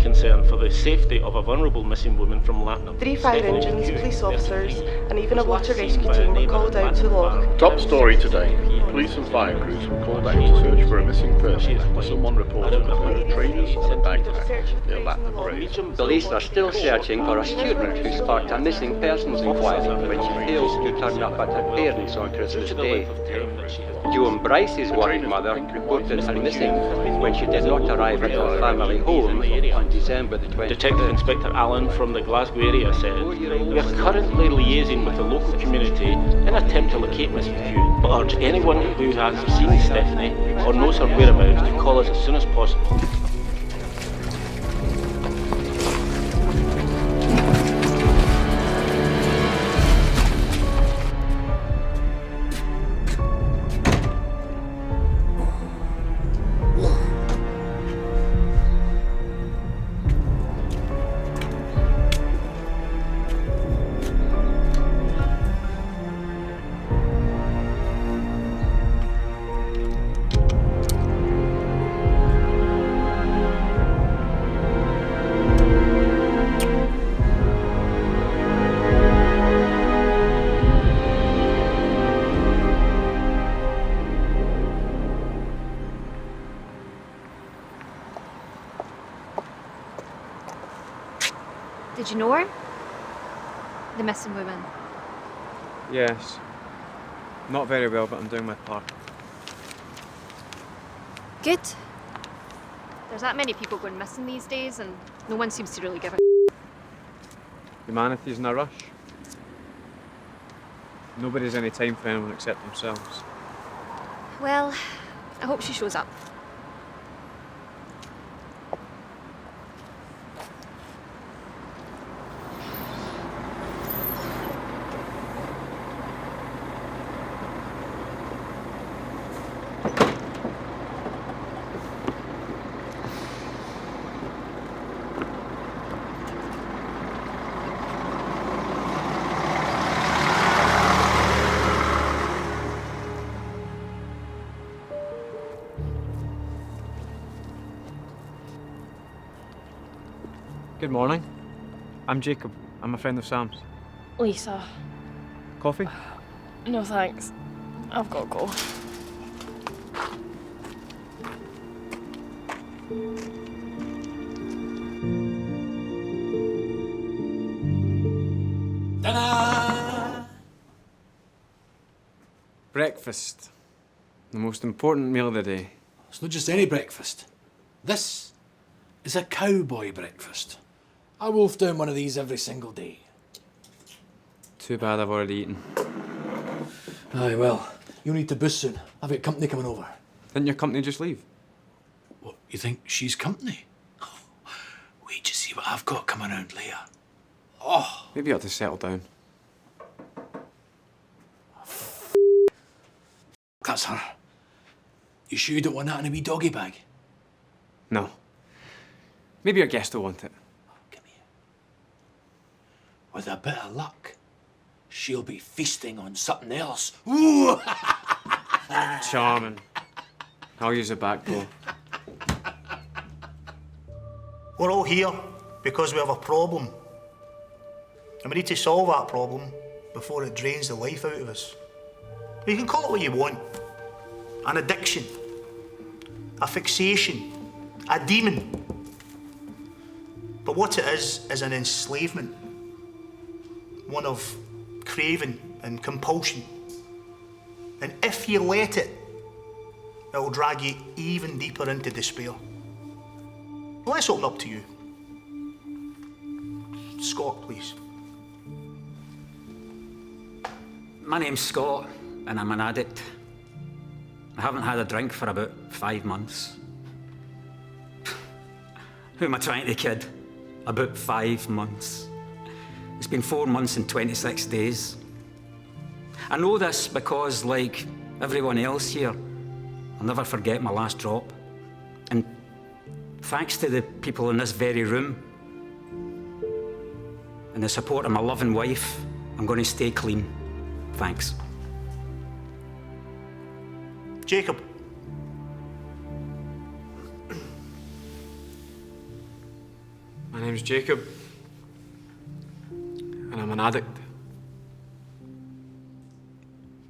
concern for the safety of a vulnerable missing woman from Latinum. 3 fire engines, police officers, and even a water rescue team were called out to lock. Top story today. Police and fire crews were called out to search for a missing person after someone reported a pair of trainers and a backpack near Latinum Bridge. Police are still searching for a student who sparked a missing persons inquiry when she fails to turn up at her parents' on Christmas Day. Joan Bryce's worried mother reported her missing when she did not arrive at her family home on December the 23rd. Detective Inspector Allen from the Glasgow area said, "We are currently liaising with the local community in an attempt to locate Miss McHugh, but urge anyone who has seen Stephanie or knows her whereabouts to call us as soon as possible." Did you know her? The missing woman. Yes. Not very well, but I'm doing my part. Good. There's that many people going missing these days, and no one seems to really give a Humanity's in a rush. Nobody's any time for anyone except themselves. Well, I hope she shows up. Good morning. I'm Jacob. I'm a friend of Sam's. Lisa. Coffee? No thanks. I've got to go. Breakfast. The most important meal of the day. It's not just any breakfast. This is a cowboy breakfast. I wolf down one of these every single day. Too bad I've already eaten. Aye, well, you'll need to boost soon. I've got company coming over. Didn't your company just leave? What, you think she's company? Wait to see what I've got coming around later. Oh! Maybe you ought to settle down. That's her. You sure you don't want that in a wee doggy bag? No. Maybe your guest will want it. Come here. With a bit of luck, she'll be feasting on something else. Ooh! Charming. I'll use a back door. We're all here because we have a problem. And we need to solve that problem before it drains the life out of us. You can call it what you want. An addiction, a fixation, a demon. But what it is an enslavement. One of craving and compulsion. And if you let it, it'll drag you even deeper into despair. Let's open up to you. Scott, please. My name's Scott, and I'm an addict. I haven't had a drink for about 5 months. Who am I trying to kid? About 5 months. It's been 4 months and 26 days. I know this because, like everyone else here, I'll never forget my last drop. And thanks to the people in this very room and the support of my loving wife, I'm going to stay clean. Thanks. name's Jacob, and I'm an addict.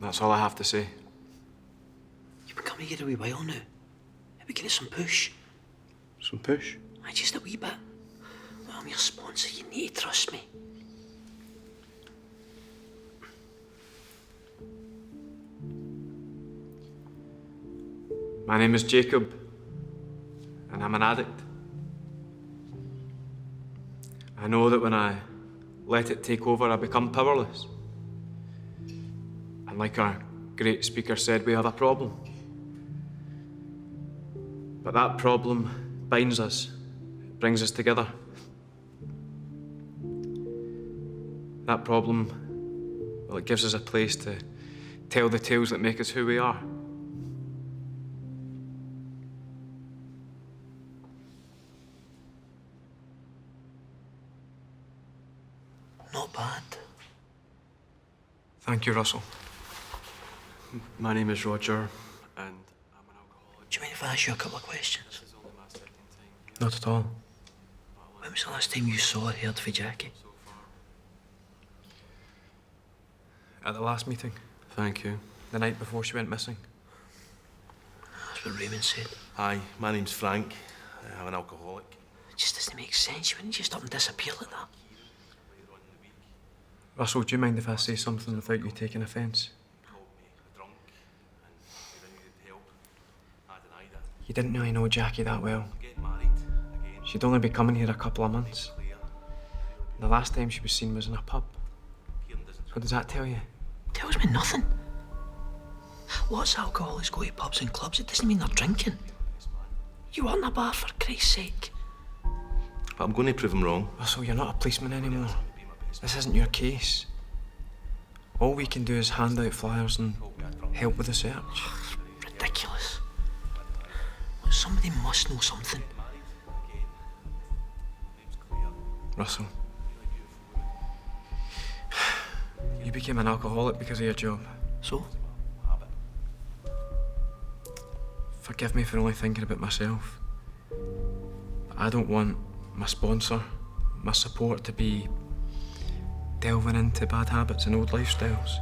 That's all I have to say. You've been coming here a wee while now. Maybe give it some push. Some push? Aye, just a wee bit. Well, I'm your sponsor, you need to trust me. My name is Jacob, and I'm an addict. I know that when I let it take over, I become powerless. And like our great speaker said, we have a problem. But that problem binds us, it brings us together. That problem, well, it gives us a place to tell the tales that make us who we are. Not bad. Thank you, Russell. My name is Roger, and I'm an alcoholic. Do you mind if I ask you a couple of questions? Not at all. When was the last time you saw or heard from Jackie? At the last meeting. Thank you. The night before she went missing. That's what Raymond said. Hi, my name's Frank. I'm an alcoholic. It just doesn't make sense. You wouldn't just up and disappear like that. Russell, do you mind if I say something without you taking offence? You didn't really know Jackie that well. She'd only been coming here a couple of months. And the last time she was seen was in a pub. What does that tell you? Tells me nothing. Lots of alcoholics go to pubs and clubs. It doesn't mean they're drinking. You weren't in a bar, for Christ's sake. But I'm going to prove him wrong. Russell, you're not a policeman anymore. This isn't your case. All we can do is hand out flyers and help with the search. Ridiculous. Look, somebody must know something. Russell, you became an alcoholic because of your job. So? Forgive me for only thinking about myself. But I don't want my sponsor, my support to be delving into bad habits and old lifestyles.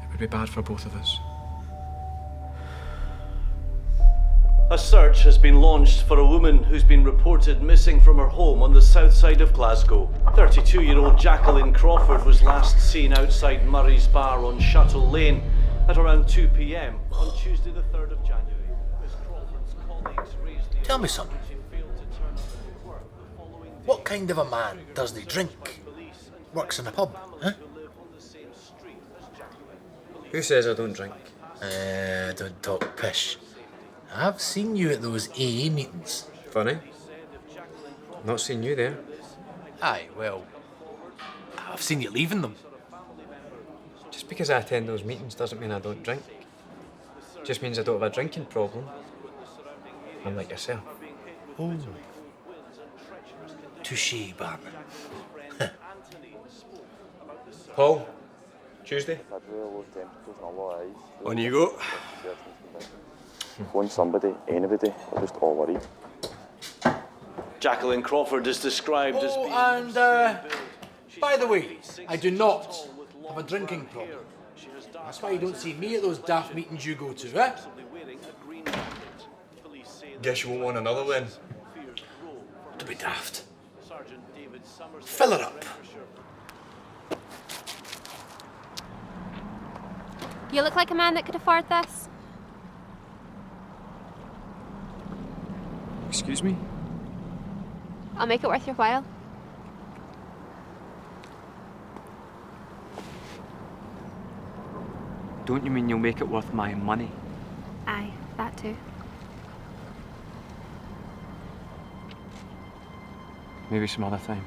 It would be bad for both of us. A search has been launched for a woman who's been reported missing from her home on the south side of Glasgow. 32-year-old Jacqueline Crawford was last seen outside Murray's Bar on Shuttle Lane at around 2 p.m. on Tuesday the 3rd of January. Miss Crawford's colleagues raised the... Tell me something. What kind of a man doesn't he drink? Works in a pub, huh? Who says I don't drink? Don't talk pish. I've seen you at those AA meetings. Funny. Not seen you there. Aye, well, I've seen you leaving them. Just because I attend those meetings doesn't mean I don't drink. Just means I don't have a drinking problem. I'm like yourself. Oh. Touché, Barman. Paul, Tuesday. On you go. Phone somebody, anybody, or just all worried. Jacqueline Crawford is described as being... And, by the way, I do not have a drinking problem. That's why you don't see me at those daft meetings you go to, eh? Guess you won't want another then. To be daft. Fill her up. You look like a man that could afford this. Excuse me? I'll make it worth your while. Don't you mean you'll make it worth my money? Aye, that too. Maybe some other time.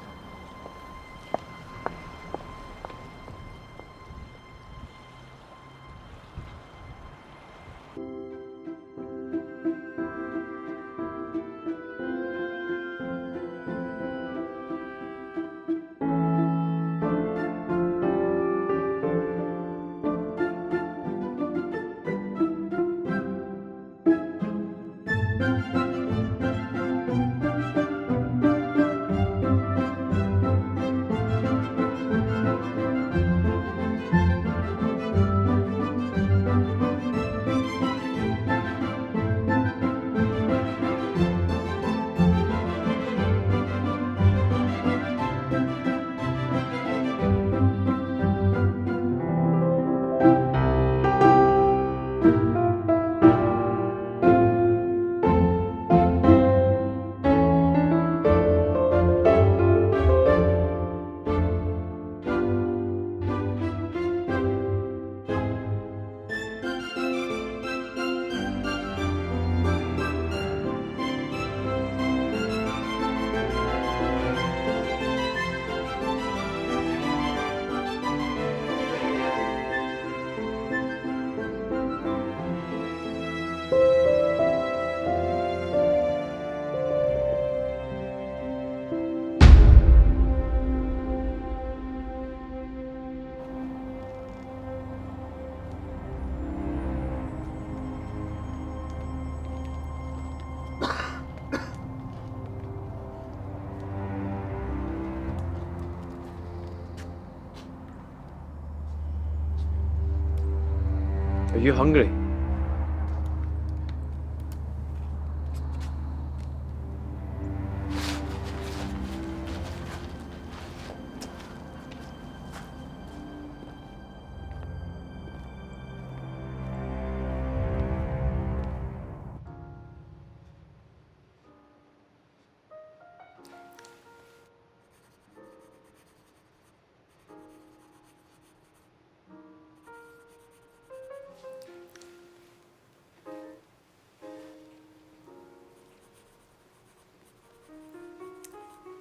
Are you hungry?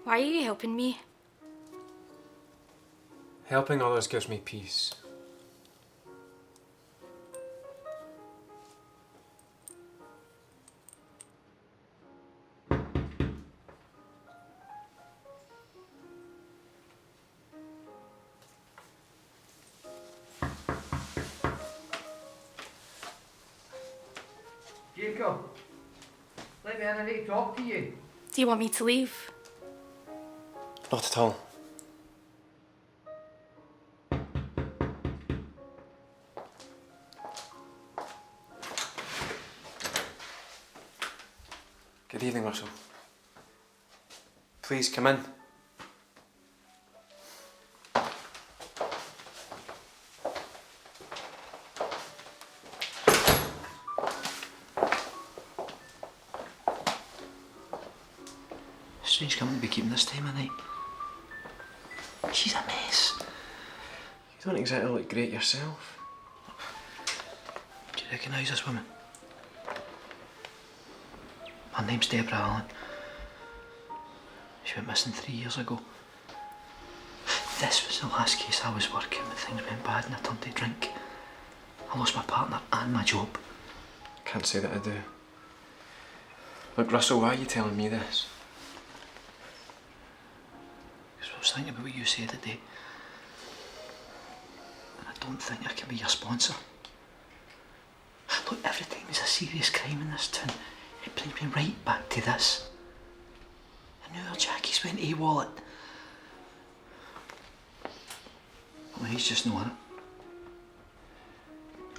Why are you helping me? Helping others gives me peace. Jacob, let me in, I need to talk to you. Do you want me to leave? Not at all. Good evening, Russell. Please come in. Strange company to be keeping this time of night. She's a mess. You don't exactly look great yourself. Do you recognise this woman? Her name's Deborah Allen. She went missing 3 years ago. This was the last case I was working when things went bad and I turned to drink. I lost my partner and my job. Can't say that I do. Look, Russell, why are you telling me this? Because I was thinking about what you said today. And I don't think I can be your sponsor. Look, every time there's a serious crime in this town, it brings me right back to this. And now Jackie's went AWOL. Well, he's just not it.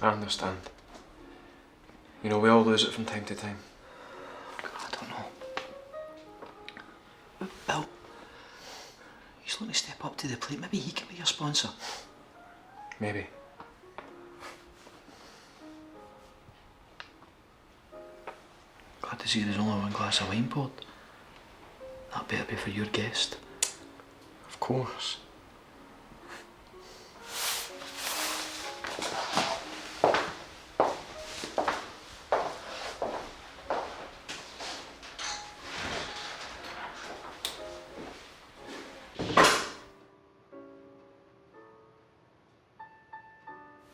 I understand. You know, we all lose it from time to time. I don't know. But Bill, he's looking to step up to the plate. Maybe he can be your sponsor. Maybe. Glad to see there's only one glass of wine poured. That better be for your guest. Of course.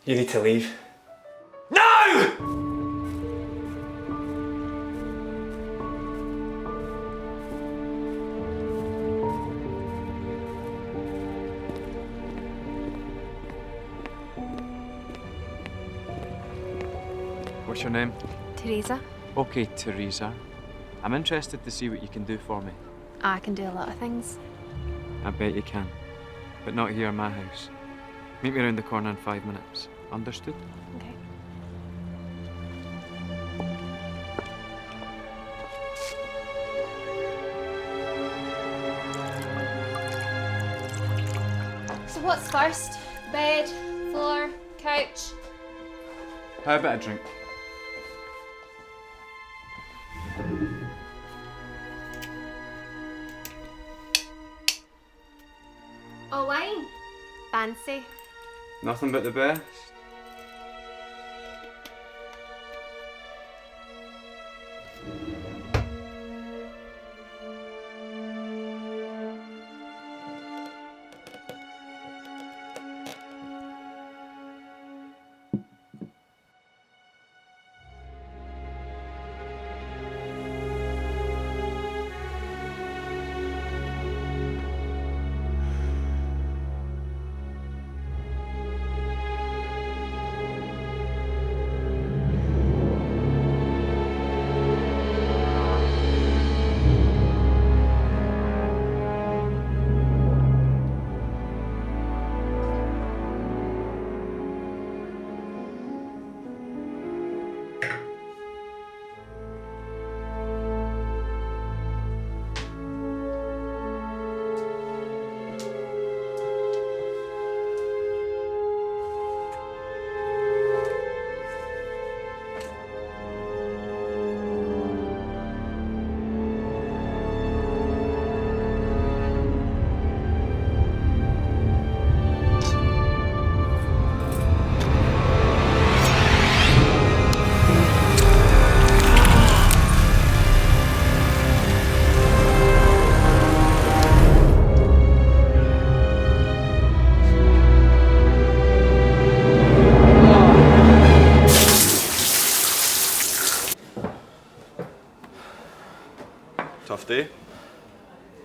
You need to leave. No! What's your name? Teresa. Okay, Teresa. I'm interested to see what you can do for me. I can do a lot of things. I bet you can. But not here in my house. Meet me around the corner in 5 minutes. Understood? Okay. So what's first? Bed, floor, couch? How about a drink? Oh, wine? Fancy. Nothing but the best.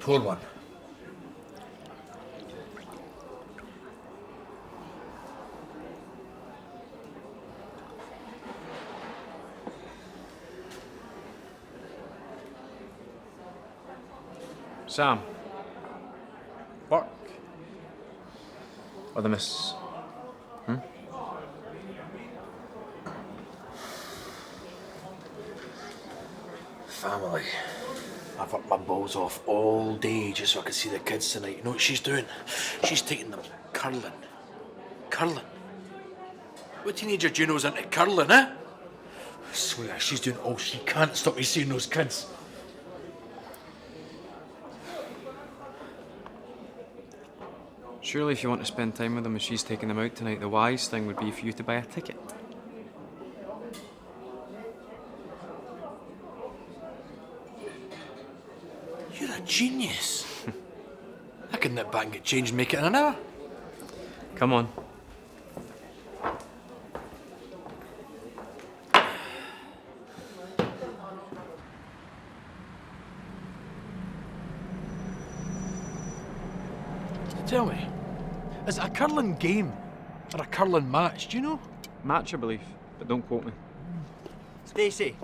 Pour one. Sam. Burke. Or the Miss... Family. I've worked my balls off all day just so I could see the kids tonight. You know what she's doing? She's taking them curling. Curling? What teenager do you know's into curling, eh? I swear, she's doing all she can to stop me seeing those kids. Surely if you want to spend time with them and she's taking them out tonight, the wise thing would be for you to buy a ticket. You're a genius. I can nip back and get changed and make it in an hour. Come on. Tell me, is it a curling game or a curling match, do you know? Match, I believe, but don't quote me. Stacey!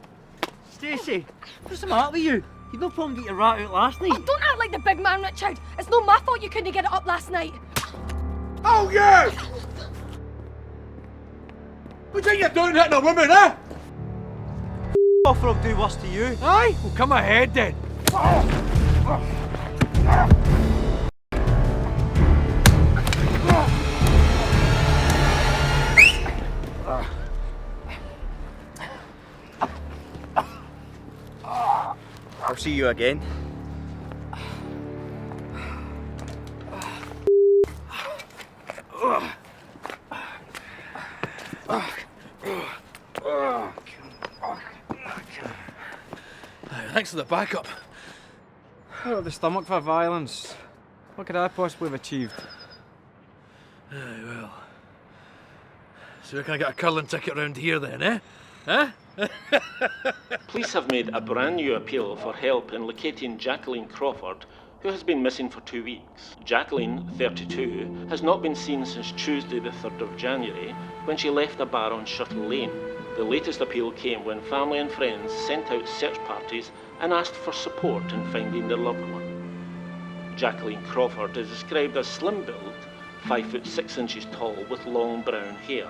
Stacey! What's the matter with you? You'd no problem getting your rat out last night. Oh, don't act like the big man, Richard. It's not my fault you couldn't get it up last night. Oh, yeah! What do you think you're doing hitting a woman, eh? Off or I'll do worse to you. Aye? Well, come ahead then. I'll see you again. Thanks for the backup. Out of the stomach for violence. What could I possibly have achieved? Aye, well. So where can I get a curling ticket round here then, eh? Huh? Police have made a brand new appeal for help in locating Jacqueline Crawford, who has been missing for 2 weeks. Jacqueline, 32, has not been seen since Tuesday the 3rd of January, when she left a bar on Shuttle Lane. The latest appeal came when family and friends sent out search parties and asked for support in finding their loved one. Jacqueline Crawford is described as slim-built, 5 foot 6 inches tall with long brown hair.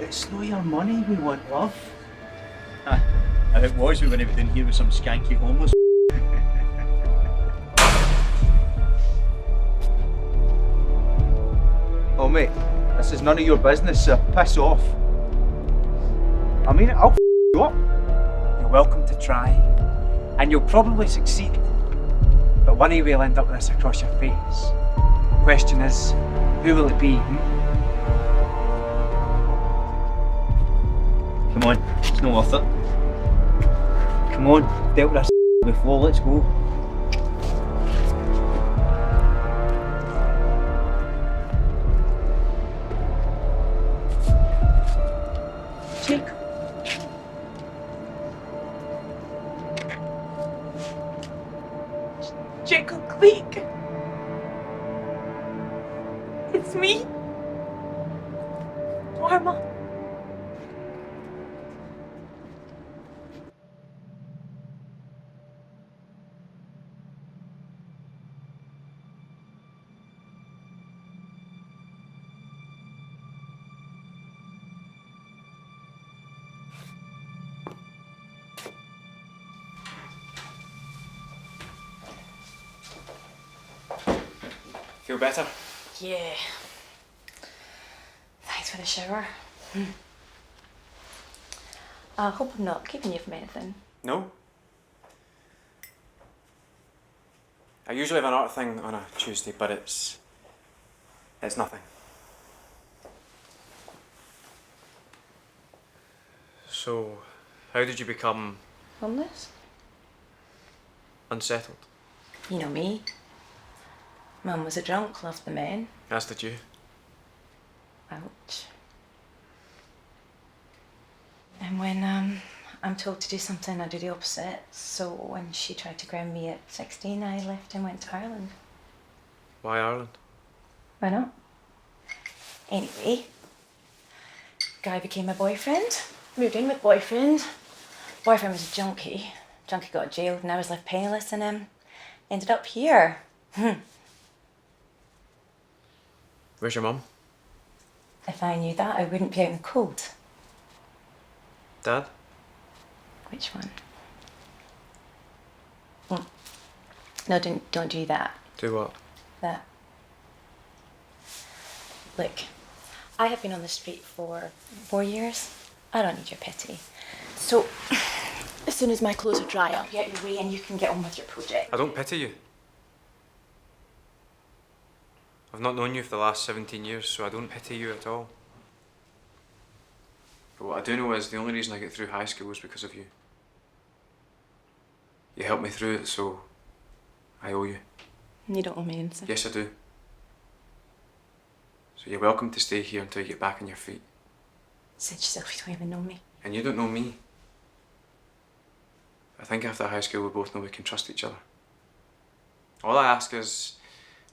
It's not your money we want, love. If it was, we wouldn't be down here with some skanky homeless. Oh mate, this is none of your business, so piss off. I mean, I'll you up. You're welcome to try, and you'll probably succeed. But one day we'll end up with this across your face. Question is, who will it be? Come on, it's not worth it. Come on, dealt with this before, let's go. Jacob. Jacob Cleek. It's me. Norma. better? Yeah. Thanks for the shower. I hope I'm not keeping you from anything. No. I usually have an art thing on a Tuesday, but it's nothing. So, how did you become Homeless? unsettled? You know me. Mum was a drunk, loved the men. As did you. Ouch. And when I'm told to do something, I do the opposite. So when she tried to ground me at 16, I left and went to Ireland. Why Ireland? Why not? Anyway, guy became my boyfriend. Moved in with boyfriend. Boyfriend was a junkie. Junkie got jailed and I was left penniless and ended up here. Where's your mum? If I knew that, I wouldn't be out in the cold. Dad? Which one? No, don't do that. Do what? That. Look, I have been on the street for 4 years. I don't need your pity. So, as soon as my clothes are dry, I'll be out your way and you can get on with your project. I don't pity you. I've not known you for the last 17 years, so I don't pity you at all. But what I do know is the only reason I get through high school was because of you. You helped me through it, so I owe you. You don't owe me anything. Yes, I do. So you're welcome to stay here until you get back on your feet. Said yourself you don't even know me. And you don't know me. I think after high school we both know we can trust each other. All I ask is,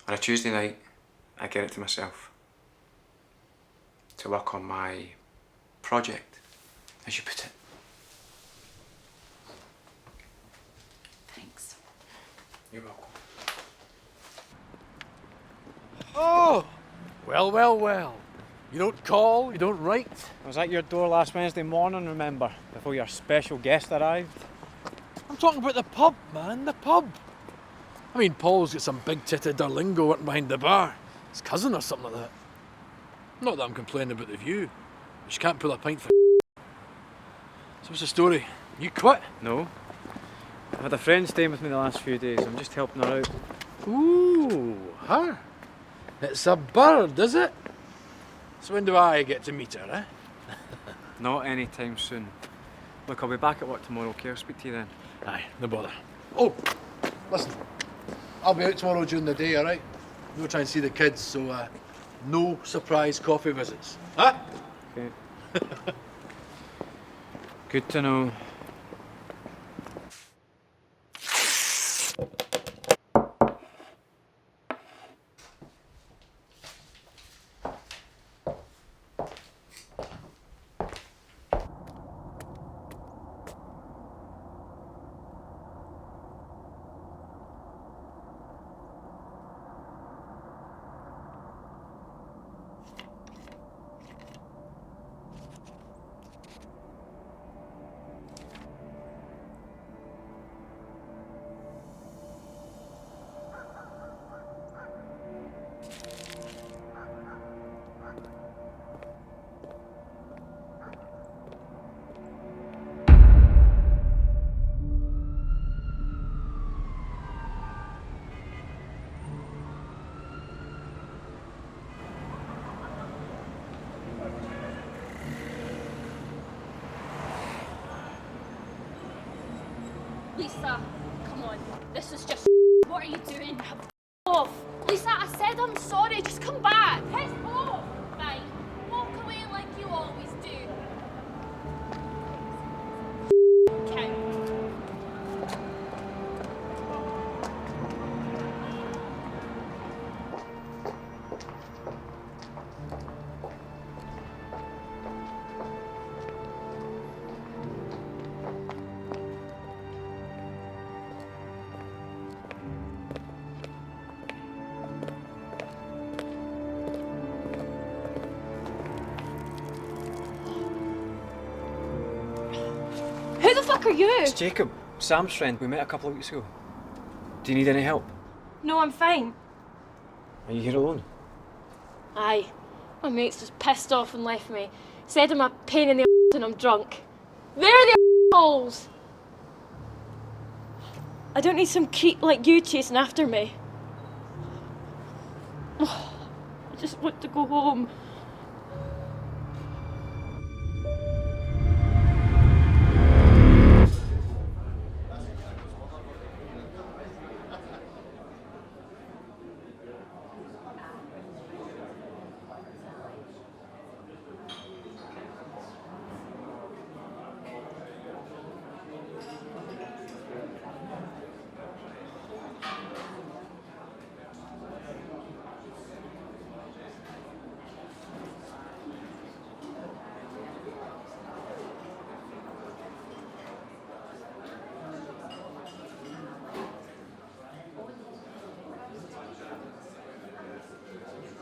on a Tuesday night, I get it to myself. To work on my project, as you put it. Thanks. You're welcome. Oh! Well, well, well. You don't call, you don't write. I was at your door last Wednesday morning, remember, before your special guest arrived. I'm talking about the pub, man, the pub. I mean, Paul's got some big-titted Derlingo working behind the bar. His cousin or something like that. Not that I'm complaining about the view. But she can't pull a pint for So what's the story? You quit? No. I had a friend staying with me the last few days. I'm just helping her out. Ooh, her? It's a bird, is it? So when do I get to meet her, eh? Not anytime soon. Look, I'll be back at work tomorrow, okay? I'll speak to you then. Aye, no bother. Oh, listen. I'll be out tomorrow during the day, alright? We'll try and see the kids, so no surprise coffee visits. Huh? Okay. Good to know. Lisa, come on. This is just what are you doing? Off. Lisa, I said I'm sorry. Just come back. Piss off. Fine. Walk away like you always do. Okay. Who the fuck are you? It's Jacob, Sam's friend. We met a couple of weeks ago. Do you need any help? No, I'm fine. Are you here alone? Aye. My mate's just pissed off and left me. Said I'm a pain in the and I'm drunk. They're the holes. I don't need some creep like you chasing after me. I just want to go home.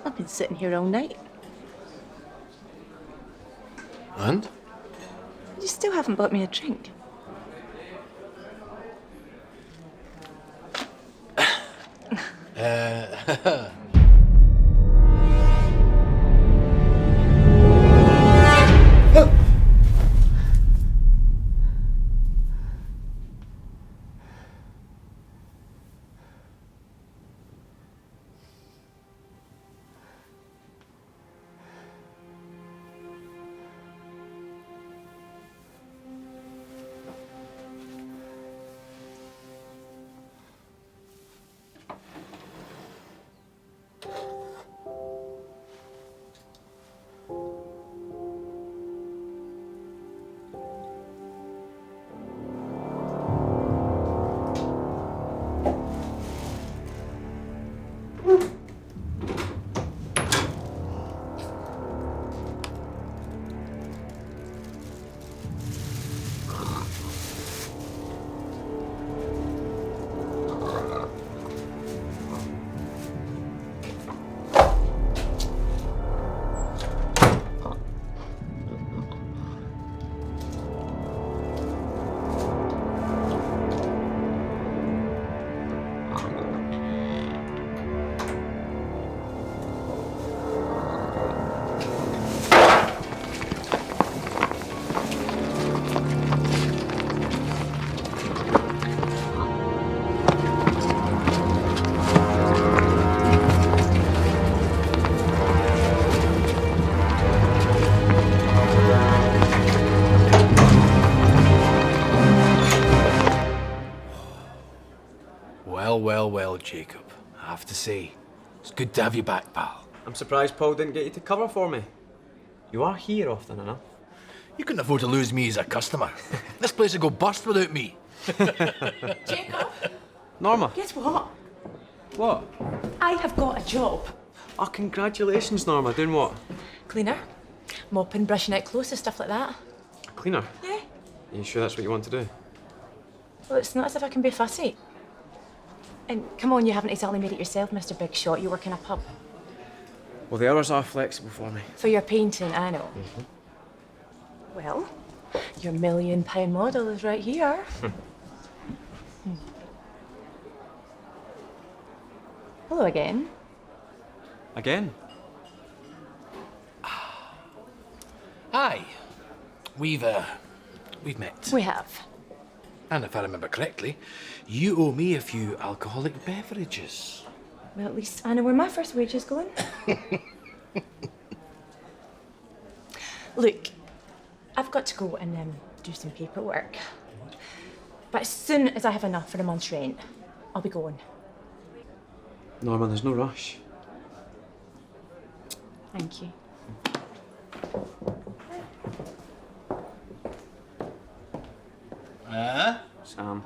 I've been sitting here all night. And? You still haven't bought me a drink. Well, Jacob. I have to say, it's good to have you back, pal. I'm surprised Paul didn't get you to cover for me. You are here often enough. You couldn't afford to lose me as a customer. This place would go bust without me. Jacob! Norma. Guess what? What? I have got a job. Oh, congratulations, Norma. Doing what? Cleaner. Mopping, brushing out clothes and stuff like that. A cleaner? Yeah. Are you sure that's what you want to do? Well, it's not as if I can be fussy. And come on, you haven't exactly made it yourself, Mr. Big Shot. You work in a pub. Well, the hours are flexible for me. For your painting, I know. Well, your £1 million model is right here. Hello again. Again? Aye. We've met. We have. And if I remember correctly, you owe me a few alcoholic beverages. Well, at least I know where my first wage is going. Look, I've got to go and do some paperwork. But as soon as I have enough for a month's rent, I'll be going. Norma, there's no rush. Thank you. Sam.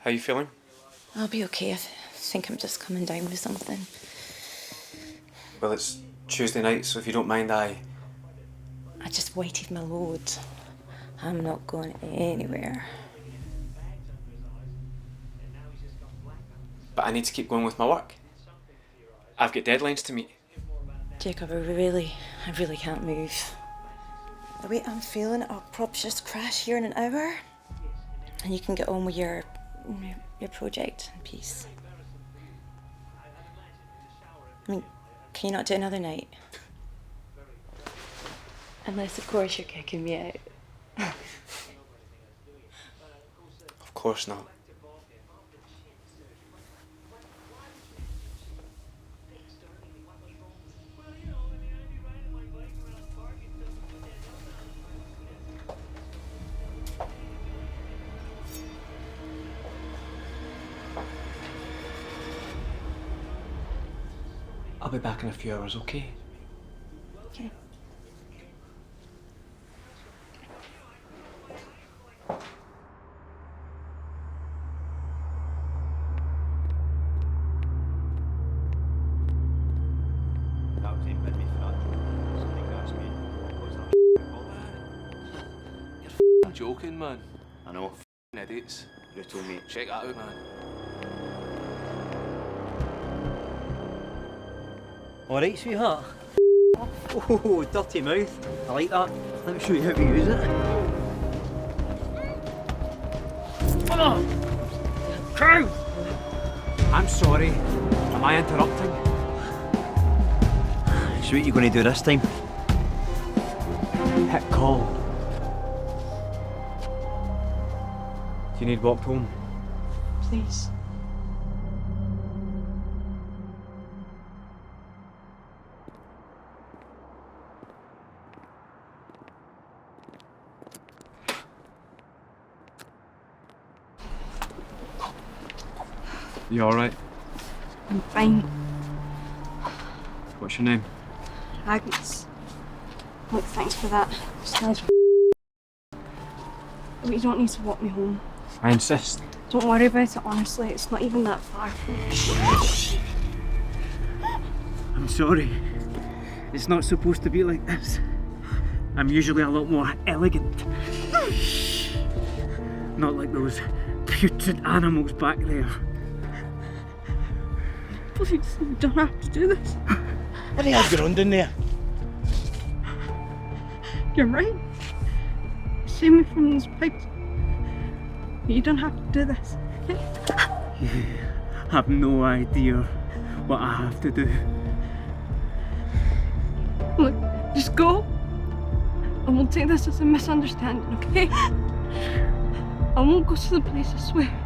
How you feeling? I'll be okay. I think I'm just coming down with something. Well, it's Tuesday night, so if you don't mind, I just weighted my load. I'm not going anywhere. But I need to keep going with my work. I've got deadlines to meet. Jacob, I really can't move. The way I'm feeling, I'll probably just crash here in an hour. And you can get on with your project in peace. I mean, can you not do another night? Unless, of course, you're kicking me out. Of course not. I'll be back in a few hours, okay? Okay. You're joking, man. I know. Idiots. You told me. Check that out, man. Alright, sweetheart. Oh, dirty mouth. I like that. Let me show you how to use it. Come on! Crew! I'm sorry. Am I interrupting? So what are you going to do this time? Hit call. Do you need walked home? Please. You alright? I'm fine. What's your name? Agnes. Look, thanks for that. It's nice. But you don't need to walk me home. I insist. Don't worry about it, honestly. It's not even that far. I'm sorry. It's not supposed to be like this. I'm usually a lot more elegant. Not like those putrid animals back there. Please, you don't have to do this. What the hell's going on down there? You're right. Save me from these pigs. You don't have to do this. You have no idea what I have to do. Look, just go. And we'll take this as a misunderstanding, okay? I won't go to the police, I swear.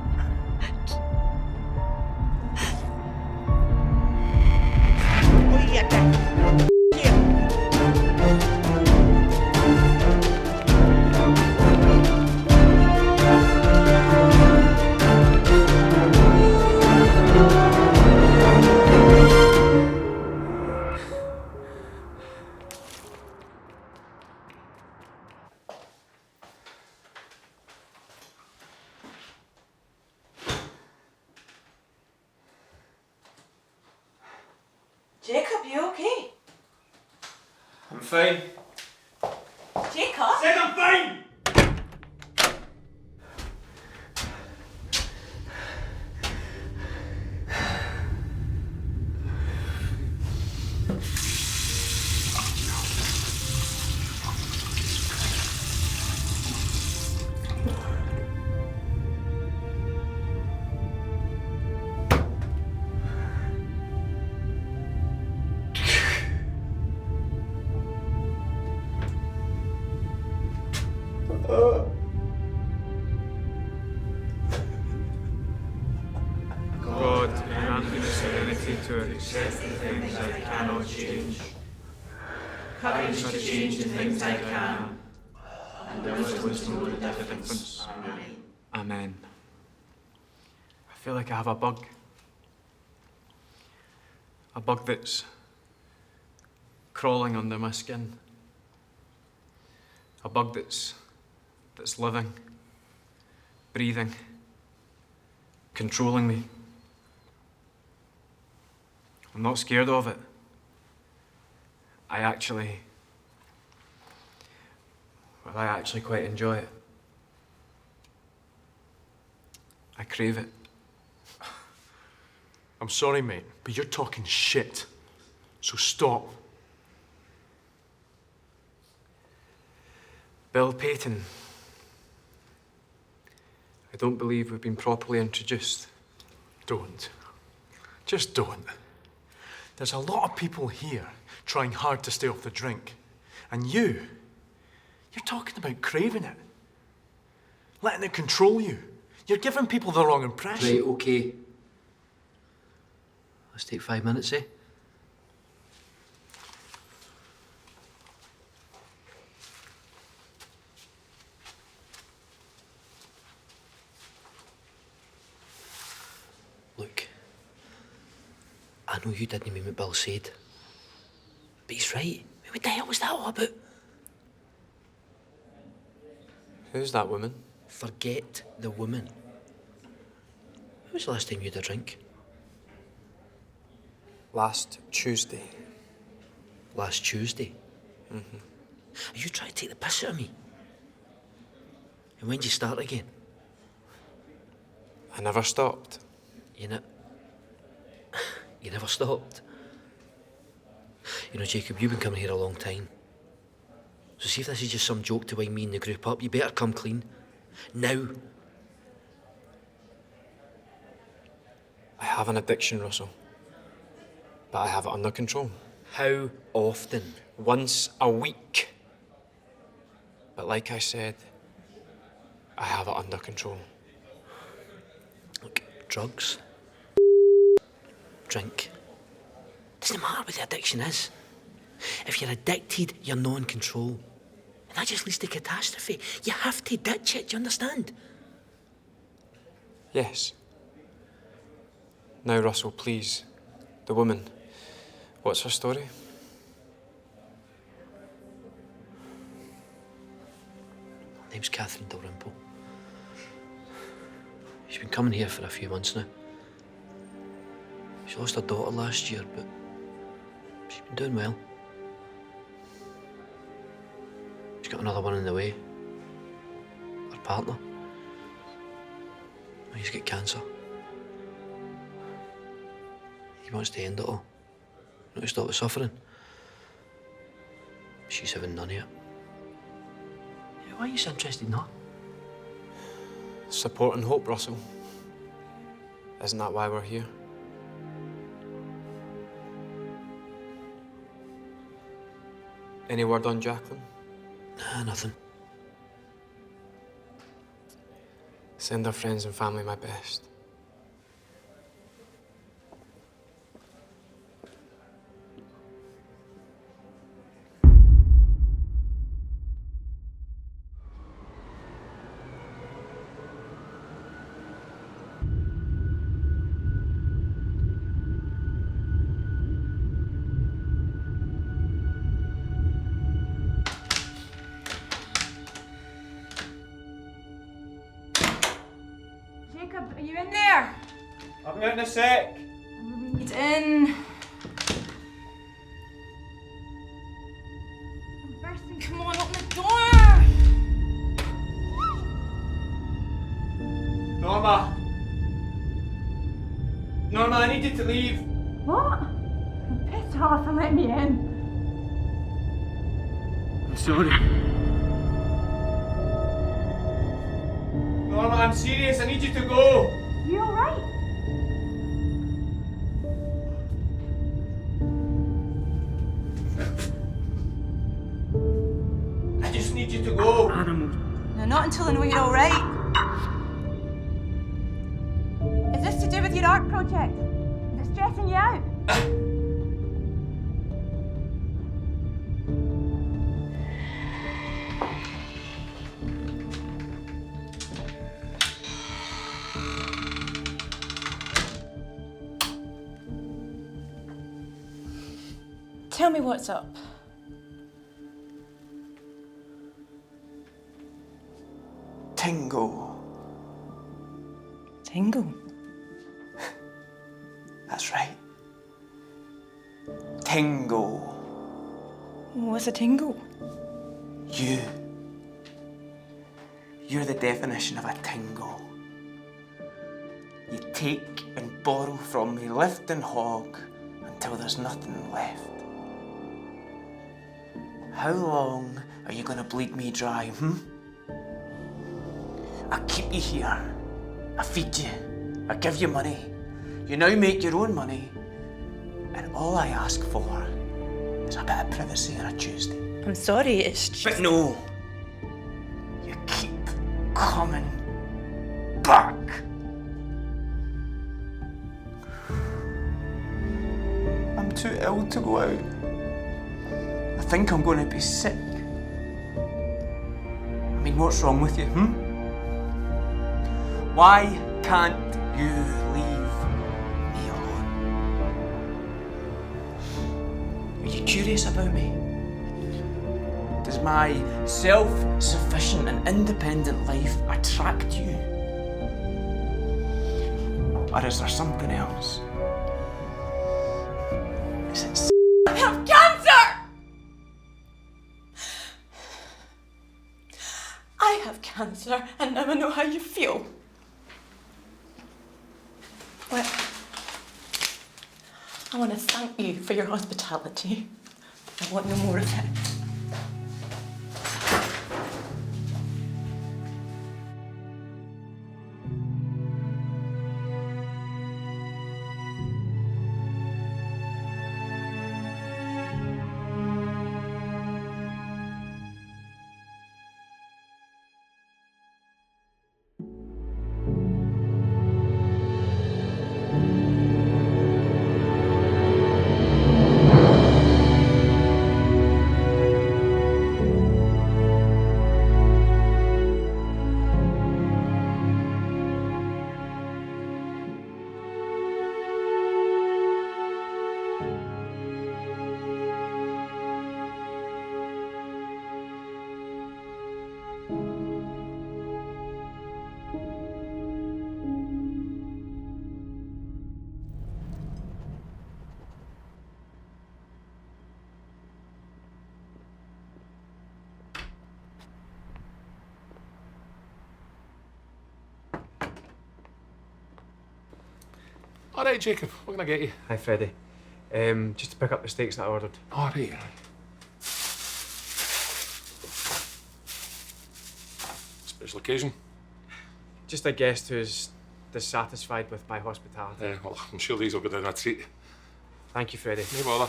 Jacob, you okay? I'm fine. Jacob? Said I'm fine! God, grant me the serenity to accept the things I cannot change, courage to change the things I can, and the wisdom to know the difference. Amen. I feel like I have a bug. A bug that's crawling under my skin. A bug that's living, breathing, controlling me. I'm not scared of it. I actually quite enjoy it. I crave it. I'm sorry, mate, but you're talking shit. So stop. Bill Payton. I don't believe we've been properly introduced. Don't. Just don't. There's a lot of people here trying hard to stay off the drink. And you're talking about craving it. Letting it control you. You're giving people the wrong impression. Right, okay. Let's take 5 minutes, eh? Look, I know you didn't mean what Bill said, but he's right. What the hell was that all about? Who's that woman? Forget the woman. When was the last time you had a drink? Last Tuesday. Last Tuesday? Mm-hmm. Are you trying to take the piss out of me? And when did you start again? I never stopped. You never stopped. You know, Jacob, you've been coming here a long time. So see if this is just some joke to wind me and the group up, you better come clean. Now. I have an addiction, Russell. But I have it under control. How often? Once a week. But like I said, I have it under control. Look, drugs, drink. Doesn't matter what the addiction is. If you're addicted, you're not in control. And that just leads to catastrophe. You have to ditch it, do you understand? Yes. Now, Russell, please. The woman. What's her story? Her name's Catherine Dalrymple. She's been coming here for a few months now. She lost her daughter last year, but she's been doing well. She's got another one in the way. Her partner. He's got cancer. He wants to end it all. Not to stop the suffering. She's having none of it. Why are you so interested in her? Support and hope, Russell. Isn't that why we're here? Any word on Jacqueline? Nah, nothing. Send her friends and family my best. Jacob, are you in there? I'll be out in a sec. We need in. I'm bursting. Come on, open the door. Norma! Norma, I need you to leave. What? Piss off and let me in. I'm sorry. Norma, I'm serious. I need you to go. You alright? I just need you to go. No, not until I know you're alright. Is this to do with your art project? Is it stressing you out? Tell me what's up. Tingle. Tingle? tingle. What's a tingle? You. You're the definition of a tingle. You take and borrow from me, lift and hog, until there's nothing left. How long are you gonna bleed me dry, I keep you here. I feed you. I give you money. You now make your own money. And all I ask for is a bit of privacy on a Tuesday. I'm sorry, it's just... But no. You keep coming back. I'm too ill to go out. I think I'm going to be sick. I mean, what's wrong with you, Why can't you leave me alone? Are you curious about me? Does my self-sufficient and independent life attract you? Or is there something else? Is it I have cancer! I have cancer, and now I know how you feel. Well, I want to thank you for your hospitality. I want no more of it. All right, Jacob, what can I get you? Hi, Freddie. Just to pick up the steaks that I ordered. All right. Special occasion? Just a guest who's dissatisfied with my hospitality. Well, I'm sure these will go down a treat. Thank you, Freddie. No bother.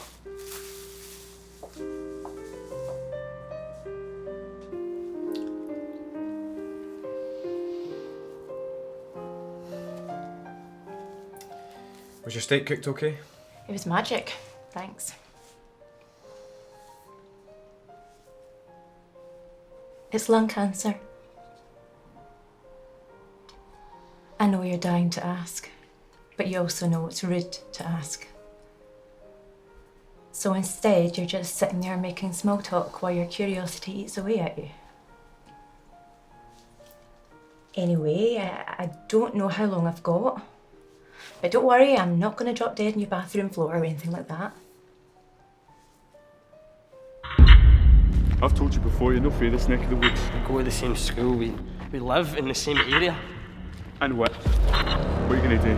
Was your steak cooked okay? It was magic. Thanks. It's lung cancer. I know you're dying to ask, but you also know it's rude to ask. So instead, you're just sitting there making small talk while your curiosity eats away at you. Anyway, I don't know how long I've got. But don't worry, I'm not going to drop dead in your bathroom floor or anything like that. I've told you before, you're not from this neck of the woods. We go to the same school, we live in the same area. And what? What are you going to do?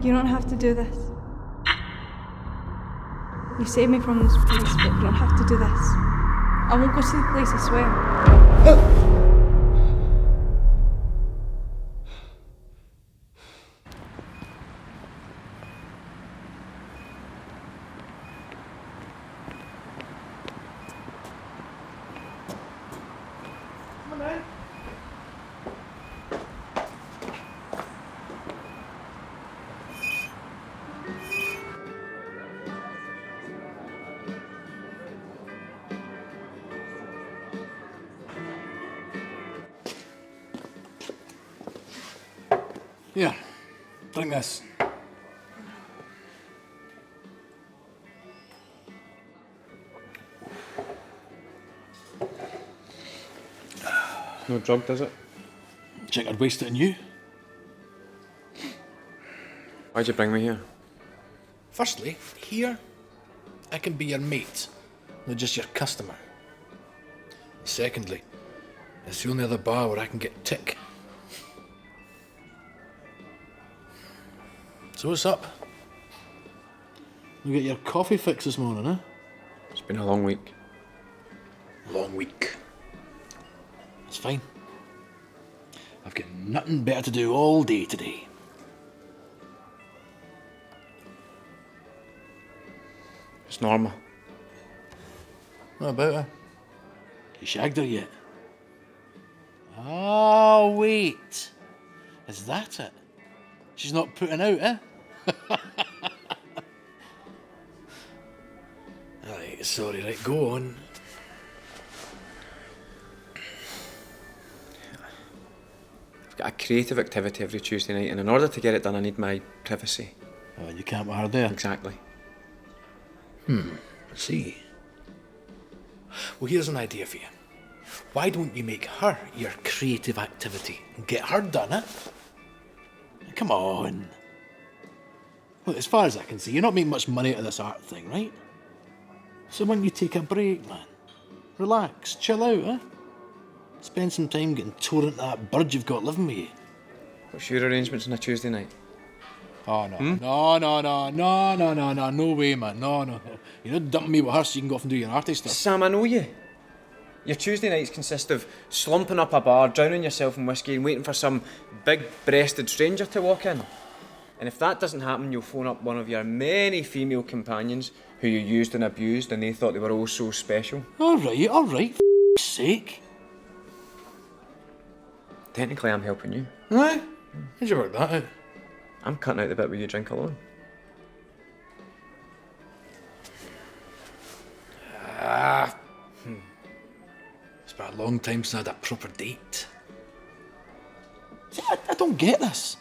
You don't have to do this. You saved me from this place, but you don't have to do this. I won't go to the place, I swear. Here, drink this. No drug, does it? Check I'd waste it on you. Why'd you bring me here? Firstly, here I can be your mate, not just your customer. Secondly, it's the only other bar where I can get tick. So what's up? You get your coffee fix this morning, huh? It's been a long week. Long week. It's fine. I've got nothing better to do all day today. It's Norma. What about her? You shagged her yet? Oh, wait. Is that it? She's not putting out, eh? Right, sorry, right, go on. I've got a creative activity every Tuesday night, and in order to get it done, I need my privacy. Oh, you can't with her there? Exactly. I see. Well, here's an idea for you. Why don't you make her your creative activity and get her done, eh? Come on. Look, as far as I can see, you're not making much money out of this art thing, right? So why don't you take a break, man? Relax, chill out, eh? Spend some time getting torn into that bird you've got living with you. What's your arrangements on a Tuesday night? Oh, no. No way, man. No. You're not dumping me with her so you can go off and do your arty stuff. Sam, I know you. Your Tuesday nights consist of slumping up a bar, drowning yourself in whiskey and waiting for some big-breasted stranger to walk in. And if that doesn't happen, you'll phone up one of your many female companions who you used and abused and they thought they were all so special. All right, for sake. Technically, I'm helping you. Aye? How'd you work that out? I'm cutting out the bit where you drink alone. It's been a long time since I had a proper date. See, I don't get this.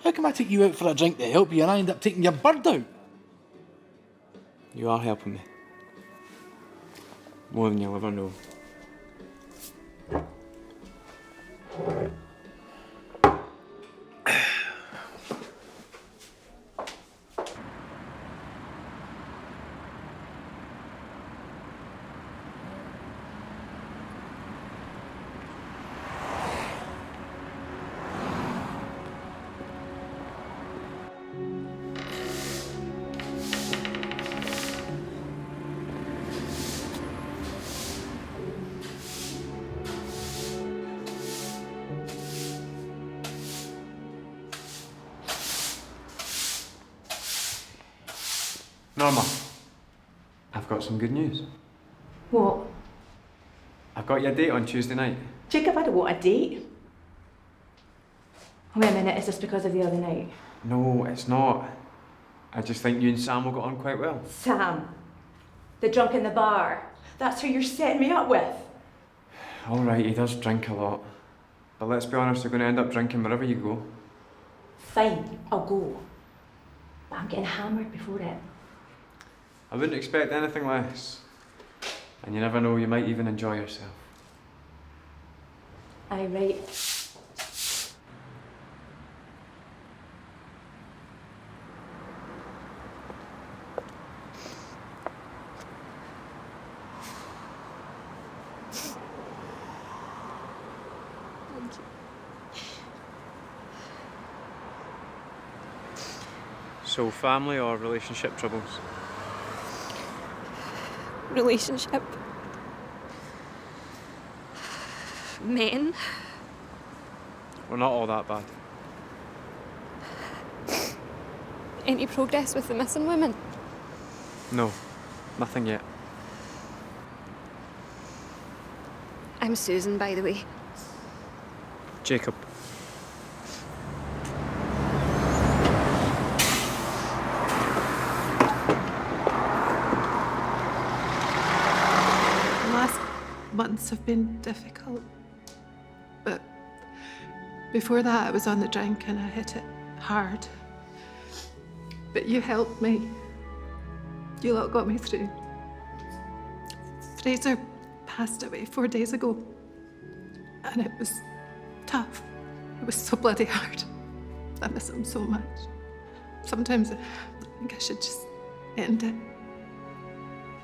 How come I take you out for a drink to help you and I end up taking your bird out? You are helping me. More than you'll ever know. Norma, I've got some good news. What? I've got you a date on Tuesday night. Jacob, I don't want a date. Wait a minute, is this because of the other night? No, it's not. I just think you and Sam will get on quite well. Sam, the drunk in the bar. That's who you're setting me up with. All right, he does drink a lot. But let's be honest, you're going to end up drinking wherever you go. Fine, I'll go. But I'm getting hammered before it. I wouldn't expect anything less. And you never know, you might even enjoy yourself. Aye, right. So, family or relationship troubles? Relationship. Men. We're not all that bad. Any progress with the missing women? No, nothing yet. I'm Susan, by the way. Jacob. Months have been difficult, but before that I was on the drink and I hit it hard. But you helped me. You lot got me through. Fraser passed away 4 days ago, and it was tough. It was so bloody hard. I miss him so much. Sometimes I think I should just end it.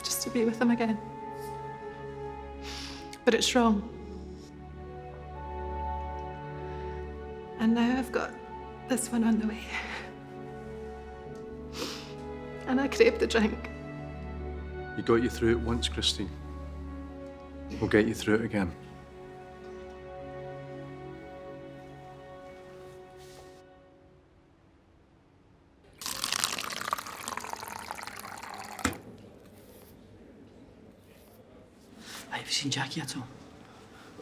just to be with him again. But it's wrong. And now I've got this one on the way. And I crave the drink. He got you through it once, Christine. We'll get you through it again. Have you seen Jackie at all?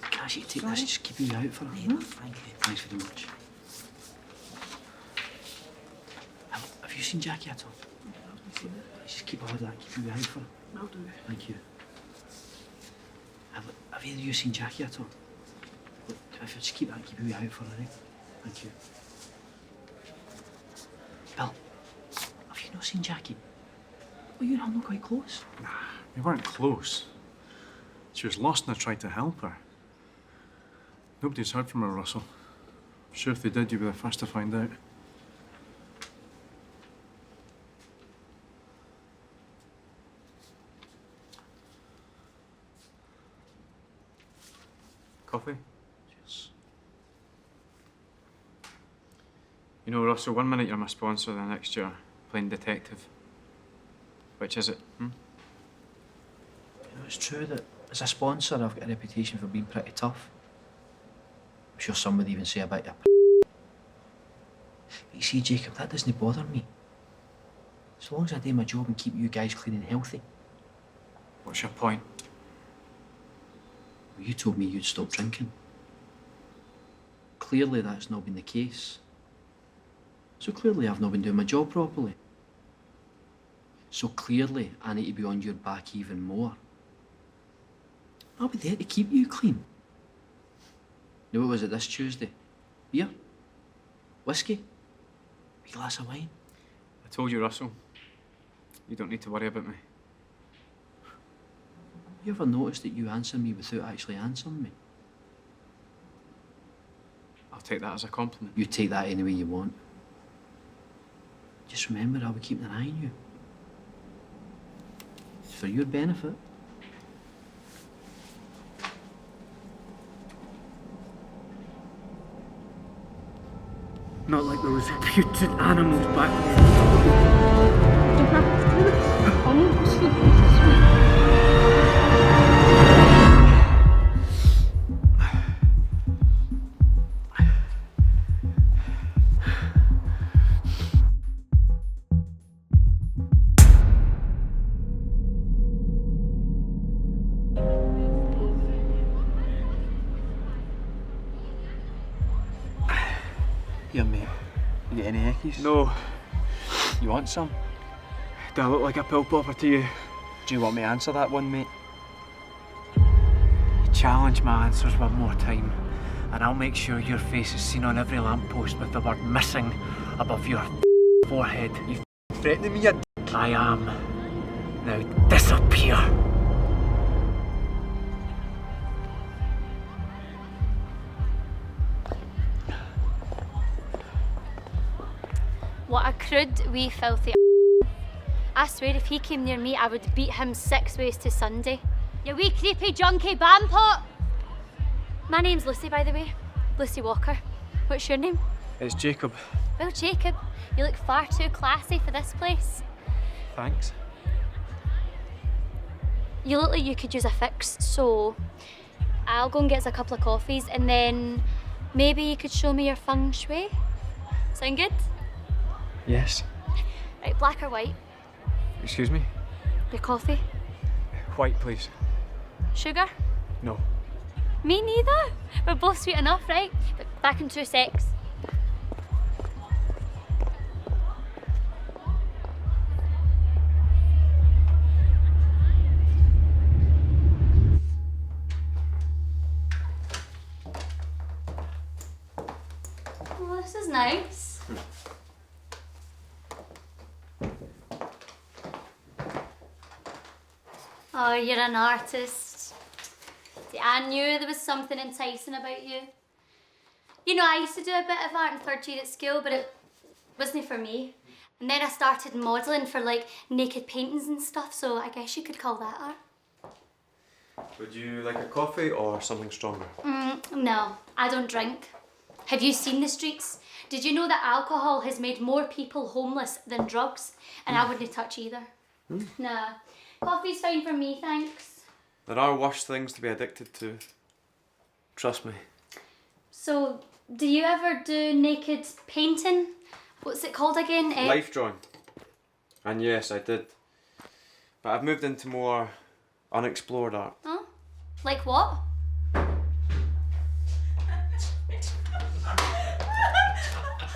Can I ask you to take this? Just keep an eye out for her. Thank you. Thanks very much. Have you seen Jackie at all? Just keep a hold of that. Keep an eye out for her. I'll do. Thank you. Have either of you seen Jackie at all? Look, if you just keep an eye out for her, eh? Thank you. Bill, have you not seen Jackie? Oh, you and her not quite close? Nah, we weren't close. She was lost and I tried to help her. Nobody's heard from her, Russell. I'm sure if they did, you'd be the first to find out. Coffee? Cheers. You know, Russell, one minute you're my sponsor, the next you're playing detective. Which is it, You know, it's true that as a sponsor, I've got a reputation for being pretty tough. I'm sure some would even say about you. But you see, Jacob, that doesn't bother me. As long as I do my job and keep you guys clean and healthy. What's your point? Well, you told me you'd stop drinking. Clearly that's not been the case. So clearly I've not been doing my job properly. So clearly I need to be on your back even more. I'll be there to keep you clean. Now, what was it this Tuesday? Beer? Whiskey? A glass of wine? I told you, Russell. You don't need to worry about me. You ever noticed that you answer me without actually answering me? I'll take that as a compliment. You take that any way you want. Just remember, I'll be keeping an eye on you. It's for your benefit. Not like those reputed animals back there. I'm not going to the place this way. Here, mate. You get any eckies? No. You want some? Do I look like a pill popper to you? Do you want me to answer that one, mate? Challenge my answers one more time, and I'll make sure your face is seen on every lamppost with the word missing above your forehead. You threatening me, you d***? I am. Now disappear. What a crude, wee, filthy I swear if he came near me, I would beat him 6 ways to Sunday. You wee creepy junkie bampot! My name's Lucy, by the way. Lucy Walker. What's your name? It's Jacob. Well, Jacob, you look far too classy for this place. Thanks. You look like you could use a fix, so I'll go and get us a couple of coffees and then maybe you could show me your feng shui. Sound good? Yes. Right, black or white? Excuse me? Your coffee? White, please. Sugar? No. Me neither. We're both sweet enough, right? But back in 2 secs. Oh, this is nice. Oh, you're an artist. See, I knew there was something enticing about you. You know, I used to do a bit of art in 3rd year at school, but it wasn't for me. And then I started modelling for like naked paintings and stuff, so I guess you could call that art. Would you like a coffee or something stronger? No, I don't drink. Have you seen the streets? Did you know that alcohol has made more people homeless than drugs? And I wouldn't touch either. Nah, coffee's fine for me, thanks. There are worse things to be addicted to. Trust me. So, do you ever do naked painting? What's it called again? Life drawing. And yes, I did. But I've moved into more unexplored art. Huh? Like what?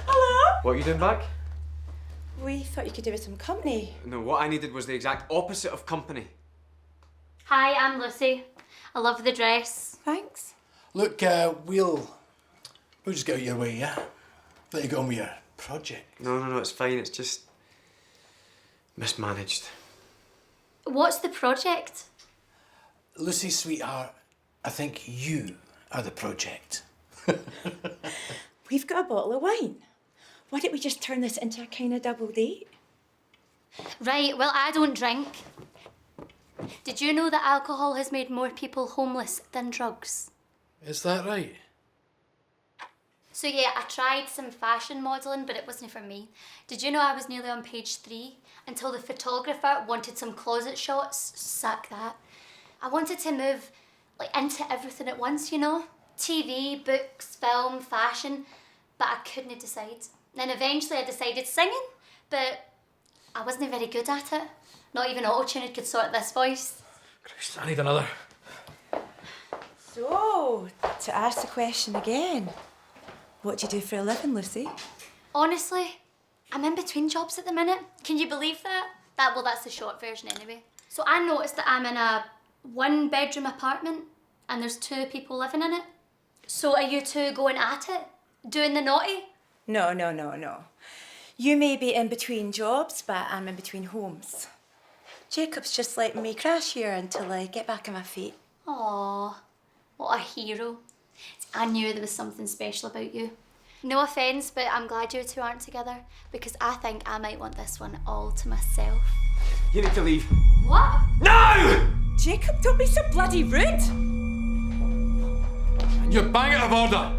Hello? What are you doing back? We thought you could do with some company. No, what I needed was the exact opposite of company. Hi, I'm Lucy. I love the dress. Thanks. Look, we'll just get out your way, yeah? Let you go on with your project. No, it's fine. It's just mismanaged. What's the project? Lucy, sweetheart, I think you are the project. We've got a bottle of wine. Why don't we just turn this into a kind of double date? Right, well, I don't drink. Did you know that alcohol has made more people homeless than drugs? Is that right? So yeah, I tried some fashion modelling, but it wasn't for me. Did you know I was nearly on page 3 until the photographer wanted some closet shots? Suck that. I wanted to move like into everything at once, you know? TV, books, film, fashion, but I couldn't decide. Then eventually I decided singing, but I wasn't very good at it. Not even auto-tune could sort this voice. Christ, I need another. So, to ask the question again, what do you do for a living, Lucy? Honestly, I'm in between jobs at the minute. Can you believe that? Well, that's the short version anyway. So I noticed that I'm in a 1-bedroom apartment and there's 2 people living in it. So are you two going at it? Doing the naughty? No. You may be in between jobs, but I'm in between homes. Jacob's just letting me crash here until I get back on my feet. Aww, what a hero. I knew there was something special about you. No offence, but I'm glad you two aren't together because I think I might want this one all to myself. You need to leave. What? No! Jacob, don't be so bloody rude! You're bang out of order!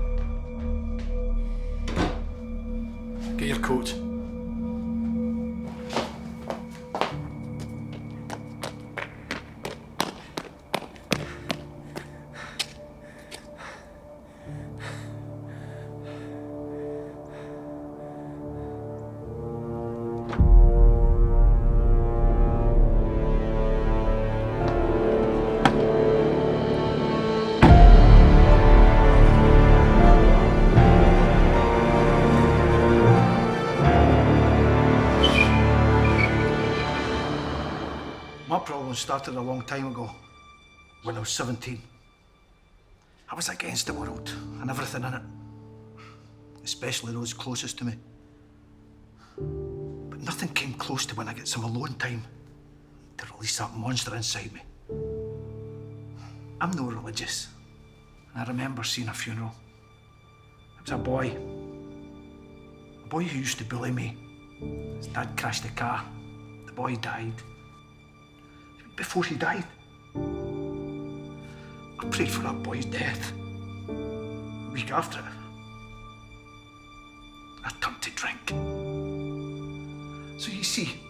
Get your coat. My problem started a long time ago, when I was 17. I was against the world and everything in it, especially those closest to me. But nothing came close to when I got some alone time to release that monster inside me. I'm no religious, and I remember seeing a funeral. It was a boy who used to bully me. His dad crashed the car. The boy died. Before he died, I prayed for that boy's death. A week after, I turned to drink. So you see,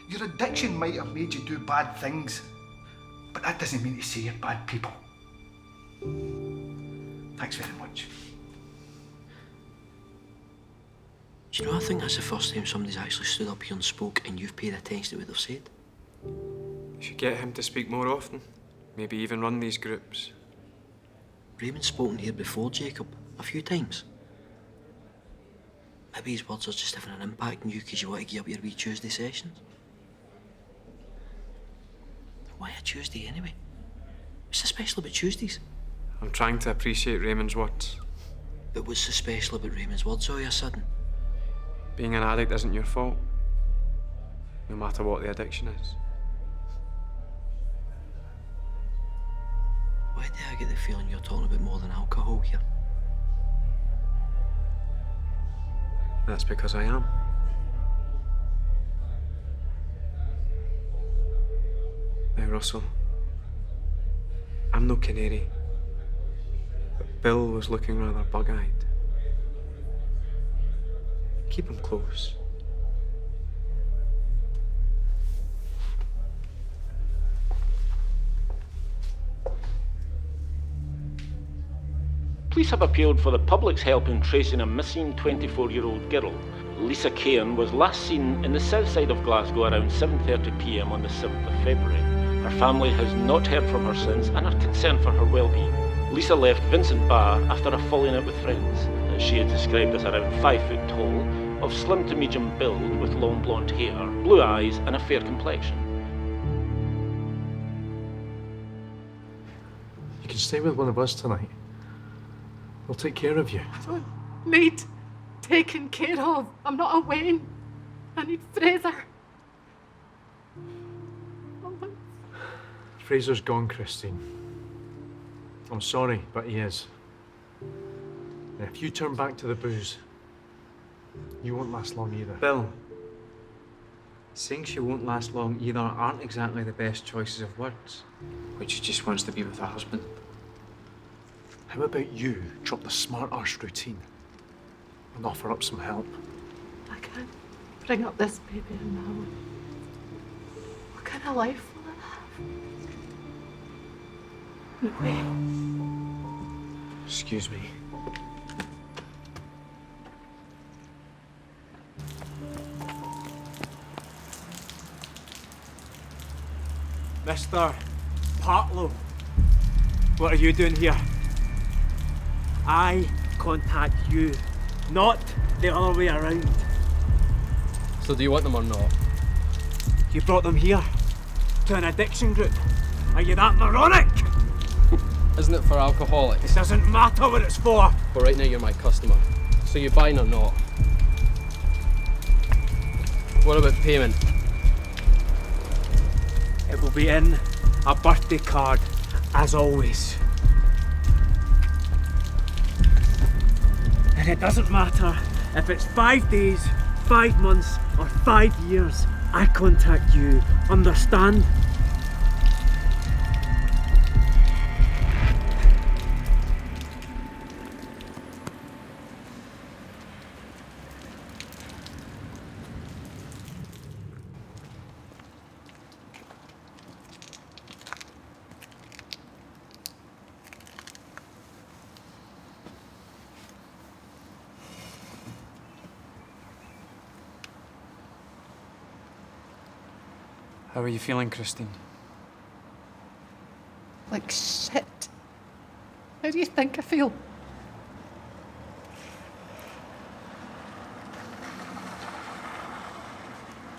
your addiction might have made you do bad things, but that doesn't mean to say you're bad people. Thanks very much. Do you know, I think that's the first time somebody's actually stood up here and spoke and you've paid attention to what they've said. You should get him to speak more often. Maybe even run these groups. Raymond's spoken here before, Jacob, a few times. Maybe his words are just having an impact on you because you want to give up your wee Tuesday sessions. Why a Tuesday anyway? What's so special about Tuesdays? I'm trying to appreciate Raymond's words. But what's so special about Raymond's words all of a sudden? Being an addict isn't your fault, no matter what the addiction is. Why do I get the feeling you're talking about more than alcohol here? That's because I am. Now, Russell, I'm no canary, but Bill was looking rather bug-eyed. Keep him close. Police have appealed for the public's help in tracing a missing 24-year-old girl. Lisa Cairn was last seen in the south side of Glasgow around 7:30 p.m. on the 7th of February. Her family has not heard from her since and are concerned for her well-being. Lisa left Vincent Bar after a falling out with friends that she is described as around 5 foot tall, of slim to medium build with long blonde hair, blue eyes and a fair complexion. You can stay with one of us tonight. We'll take care of you. I don't need taken care of. I'm not a Wayne. I need Fraser. Fraser's gone, Christine. I'm sorry, but he is. And if you turn back to the booze, you won't last long either. Bill, saying she won't last long either aren't exactly the best choices of words, when she just wants to be with her husband. How about you drop the smart arse routine and offer up some help? I can't bring up this baby and now. What kind of life will I have? No way. Excuse me. Mr. Partlow, what are you doing here? I contact you, not the other way around. So do you want them or not? You brought them here, to an addiction group. Are you that moronic? Isn't it for alcoholics? It doesn't matter what it's for. But right now you're my customer. So you buying or not? What about payment? It will be in a birthday card, as always. And it doesn't matter if it's 5 days, 5 months, or 5 years. I contact you, understand? How are you feeling, Christine? Like shit. How do you think I feel?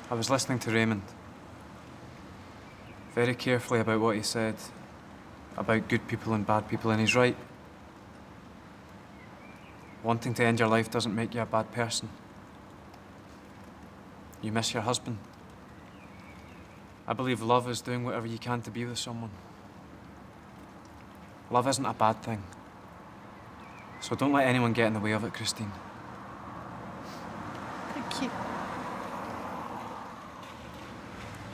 I was listening to Raymond. Very carefully about what he said. About good people and bad people, and he's right. Wanting to end your life doesn't make you a bad person. You miss your husband. I believe love is doing whatever you can to be with someone. Love isn't a bad thing. So don't let anyone get in the way of it, Christine. Thank you.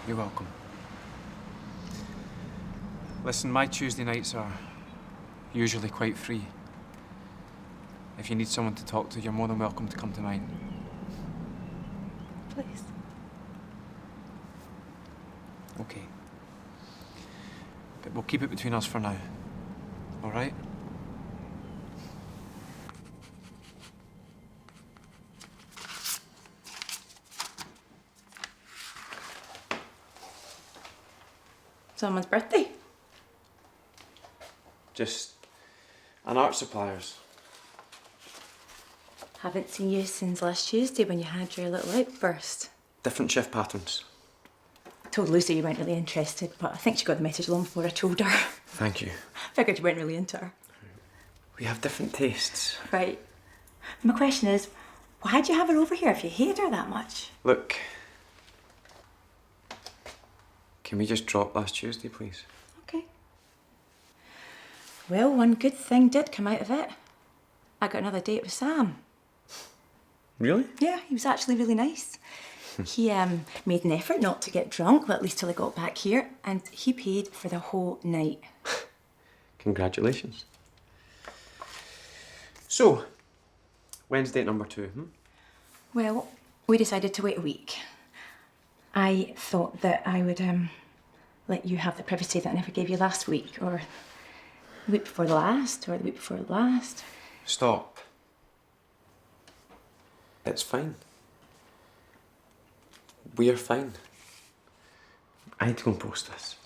You're welcome. Listen, my Tuesday nights are usually quite free. If you need someone to talk to, you're more than welcome to come to mine. Please. Okay. But we'll keep it between us for now. All right? Someone's birthday. Just an art supplier's. Haven't seen you since last Tuesday when you had your little outburst. Different shift patterns. I told Lucy you weren't really interested, but I think she got the message long before I told her. Thank you. Figured you weren't really into her. We have different tastes. Right. My question is, why'd you have her over here if you hate her that much? Look. Can we just drop last Tuesday, please? Okay. Well, one good thing did come out of it. I got another date with Sam. Really? Yeah, he was actually really nice. He made an effort not to get drunk, well, at least till I got back here, and he paid for the whole night. Congratulations. So, when's date number 2? Well, we decided to wait a week. I thought that I would let you have the privacy that I never gave you last week, or the week before the last, or the week before the last. Stop. It's fine. We're fine. I need to go and post this.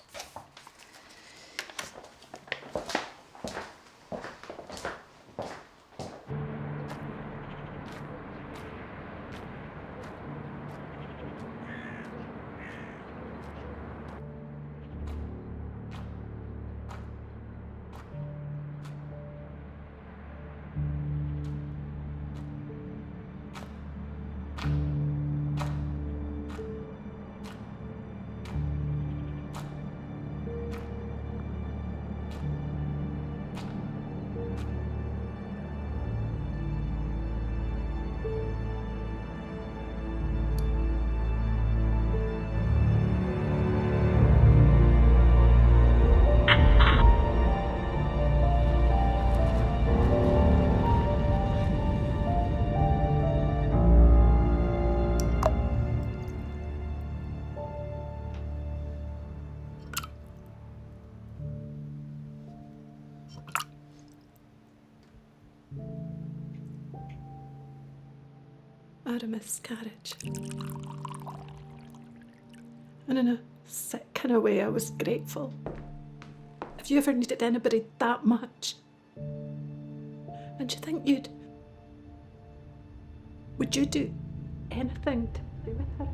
I had a miscarriage. And in a sick kind of way, I was grateful. Have you ever needed anybody that much? And do you think would you do anything to play with her?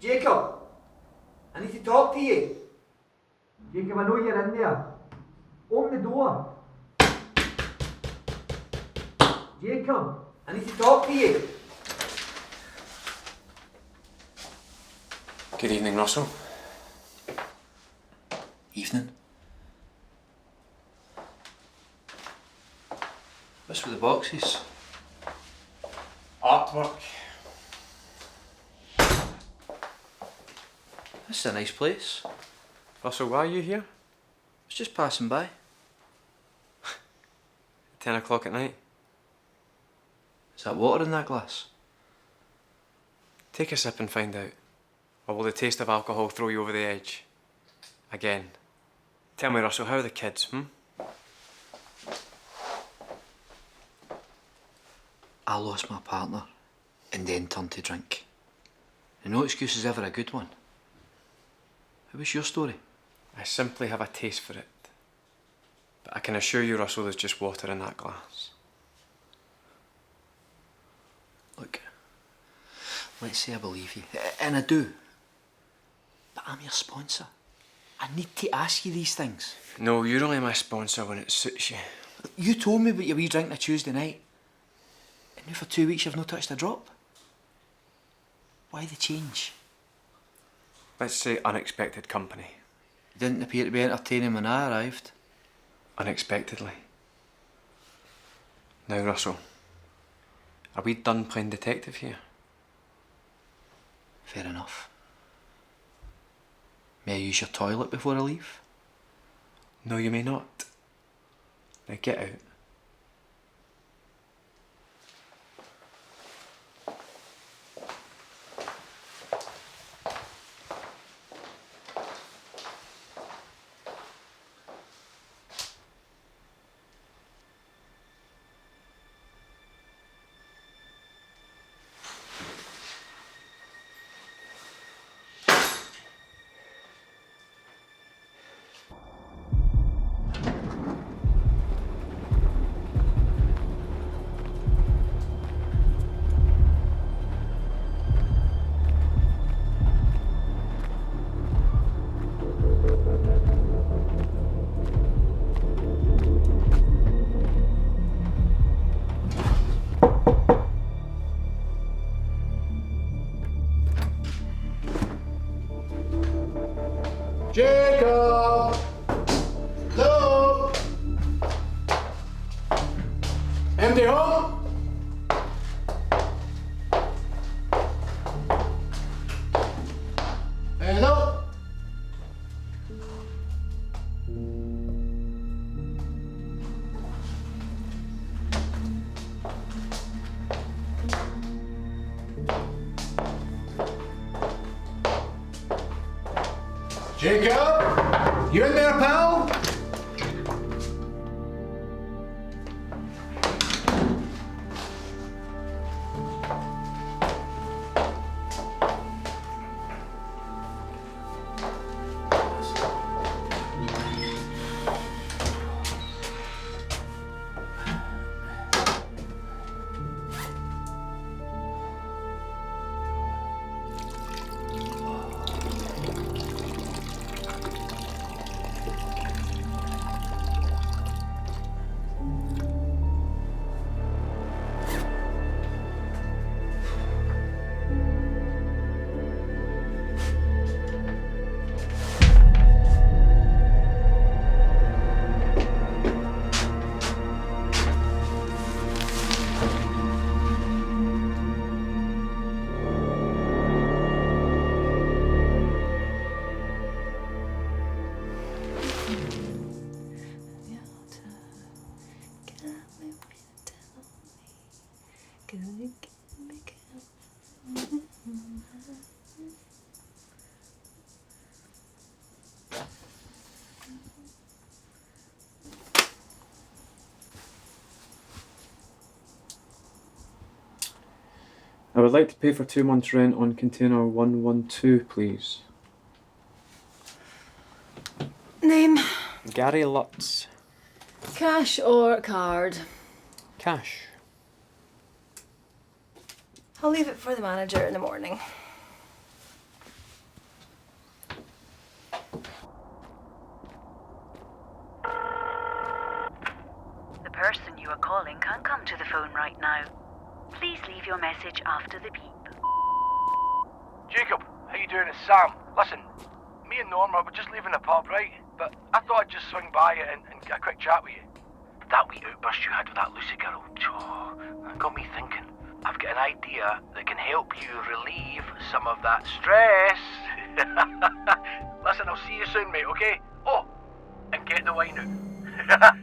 Jacob! I need to talk to you. Jacob, I know you're in there. Open the door. Jacob, I need to talk to you. Good evening, Russell. Evening. What's with the boxes? Artwork. This is a nice place. Russell, why are you here? I was just passing by. 10 o'clock at night. Is that water in that glass? Take a sip and find out. Or will the taste of alcohol throw you over the edge? Again. Tell me, Russell, how are the kids, I lost my partner and then turned to drink. And no excuse is ever a good one. How was your story? I simply have a taste for it. But I can assure you, Russell, there's just water in that glass. Look, let's say I believe you, and I do. But I'm your sponsor. I need to ask you these things. No, you're only my sponsor when it suits you. You told me about your wee drink on a Tuesday night. And now for 2 weeks you've not touched a drop. Why the change? Let's say unexpected company. You didn't appear to be entertaining when I arrived. Unexpectedly. Now, Russell, are we done playing detective here? Fair enough. May I use your toilet before I leave? No, you may not. Now get out. Jacob! Hello? Empty home? Hello? Jacob? You in there, pal? I would like to pay for 2 months' rent on container 112, please. Name? Gary Lutz. Cash or card? Cash. I'll leave it for the manager in the morning. The person you are calling can't come to the phone right now. Please leave your message after the beep. Jacob, how you doing? It's Sam. Listen, me and Norma were just leaving the pub, right? But I thought I'd just swing by you and get a quick chat with you. That wee outburst you had with that Lucy girl, that got me thinking. I've got an idea that can help you relieve some of that stress. Listen, I'll see you soon, mate, okay? Oh, and get the wine out.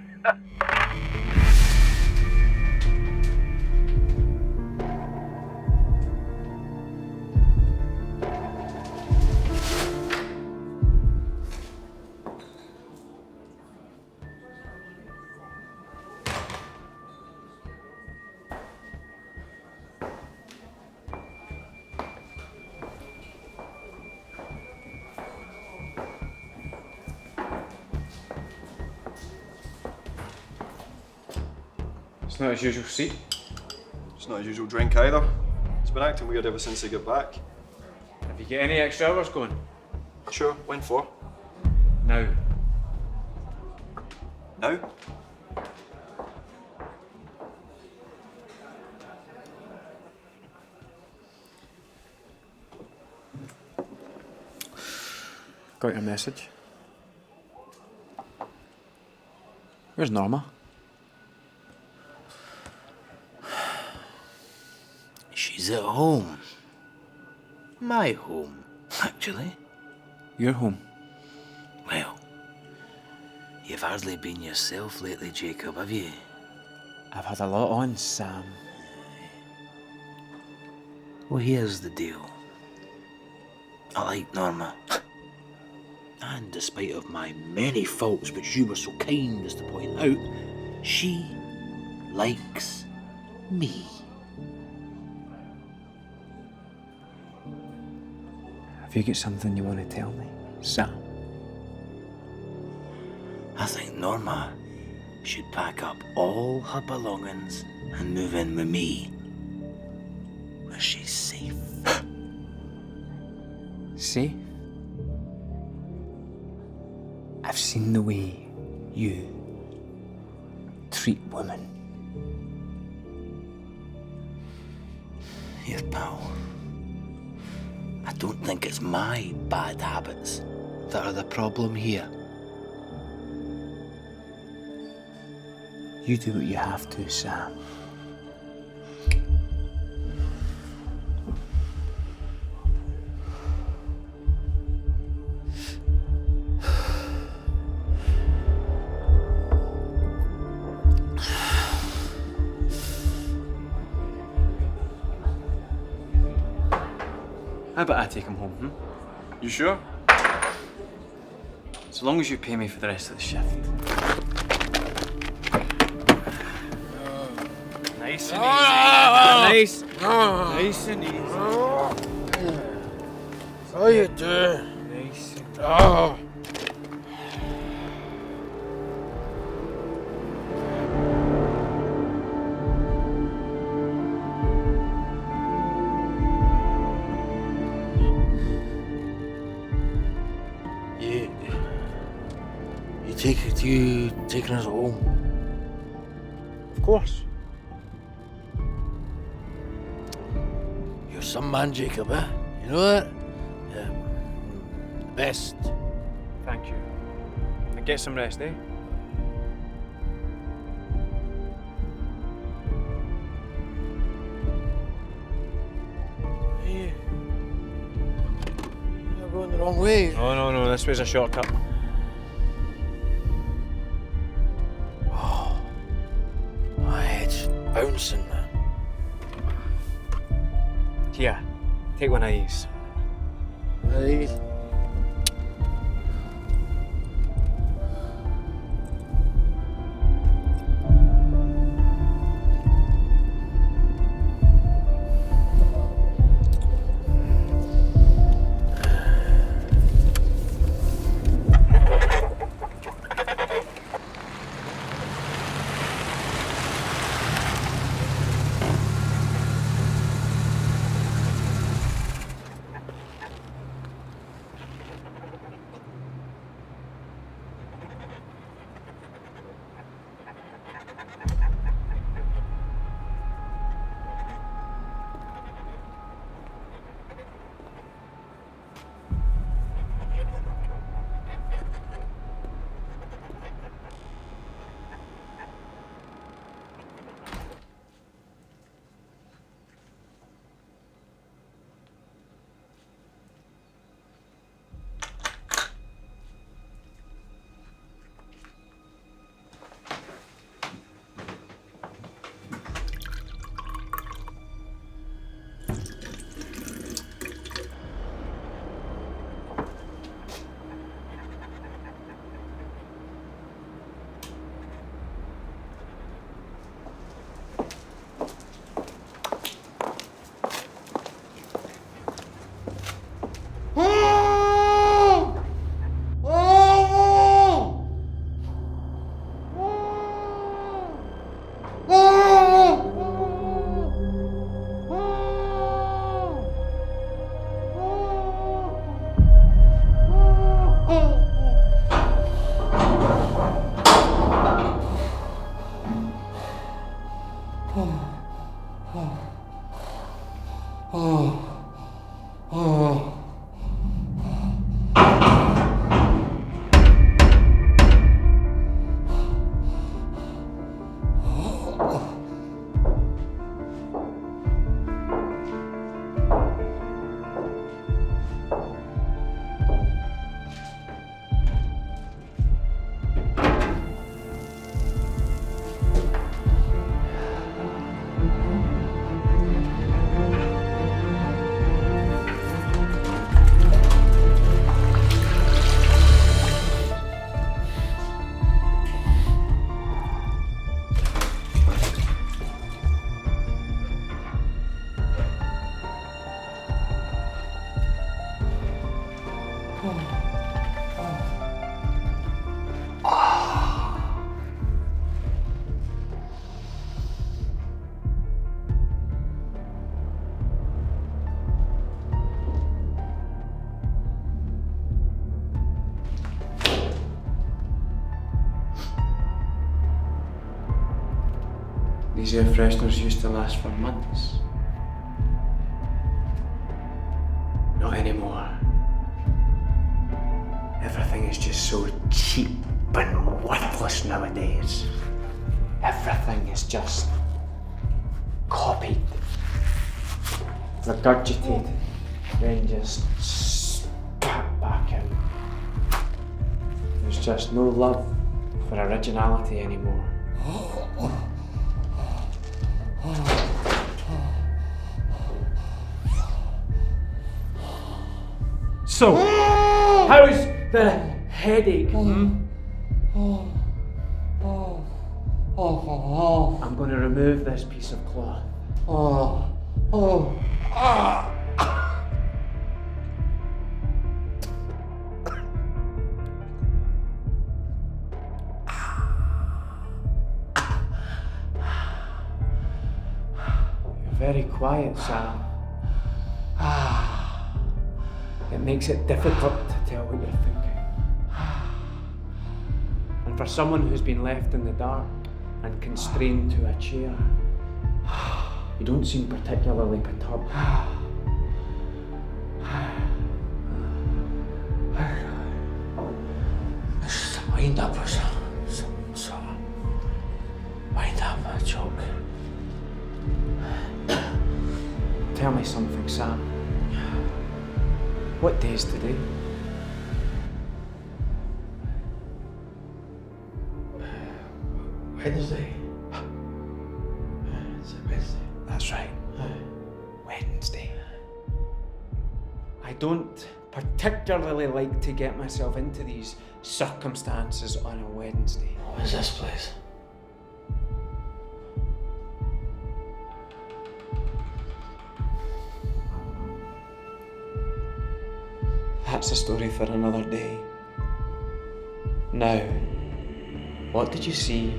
It's not his usual seat. It's not his usual drink either. It's been acting weird ever since he got back. Have you got any extra hours going? Sure, when for? Now. Now? Got your message. Where's Norma? She's at home. My home, actually. Your home? Well, you've hardly been yourself lately, Jacob, have you? I've had a lot on, Sam. Well, here's the deal. I like Norma. And despite of my many faults, which you were so kind as to point out, she likes me. Have you got something you want to tell me, Sam? I think Norma should pack up all her belongings and move in with me, where she's safe. Safe? I've seen the way you treat women. Here, pal. I don't think it's my bad habits that are the problem here. You do what you have to, Sam. How about I take him home, You sure? So long as you pay me for the rest of the shift. Nice and easy. Nice and easy. That's all you do. Nice and Oh. You taking us home? Of course. You're some man, Jacob, eh? You know that? Yeah. Best. Thank you. And get some rest, eh? You're going the wrong way. No, this way's a shortcut. Bouncing, man. Here, take one of these. These? These air fresheners used to last for months. Not anymore. is just so cheap and worthless nowadays. Everything is just copied, regurgitated, then just spat back out. There's just no love for originality anymore. So, how's the headache? I'm going to remove this piece of cloth. You're very quiet, Sam. It makes it difficult to tell what you're thinking. And for someone who's been left in the dark and constrained to a chair, you don't seem particularly perturbed. Wind up or some wind up a joke. Tell me something, Sam. What day is today? Wednesday. It's a Wednesday. That's right. Wednesday. I don't particularly like to get myself into these circumstances on a Wednesday. Where's this place? That's a story for another day. Now, what did you see?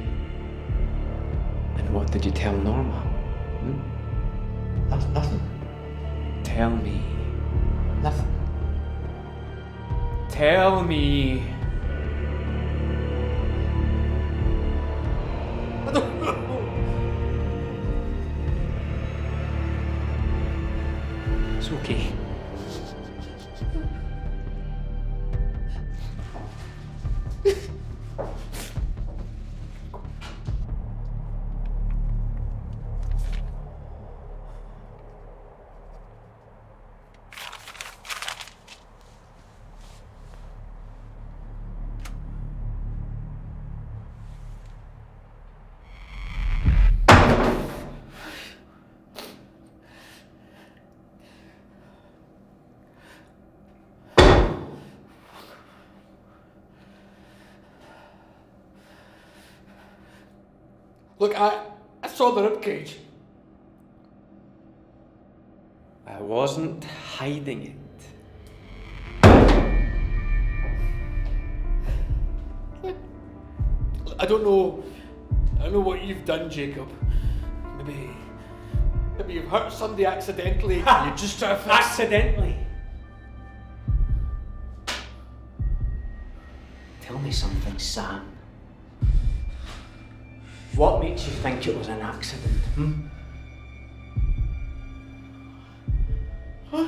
And what did you tell Norma? Nothing. Tell me. Nothing. Tell me. I don't know. It's okay. Look, I saw the ribcage. I wasn't hiding it. I don't know what you've done, Jacob. Maybe you've hurt somebody accidentally. You just try to fix... Accidentally? Tell me something, Sam. What makes you think it was an accident, Huh?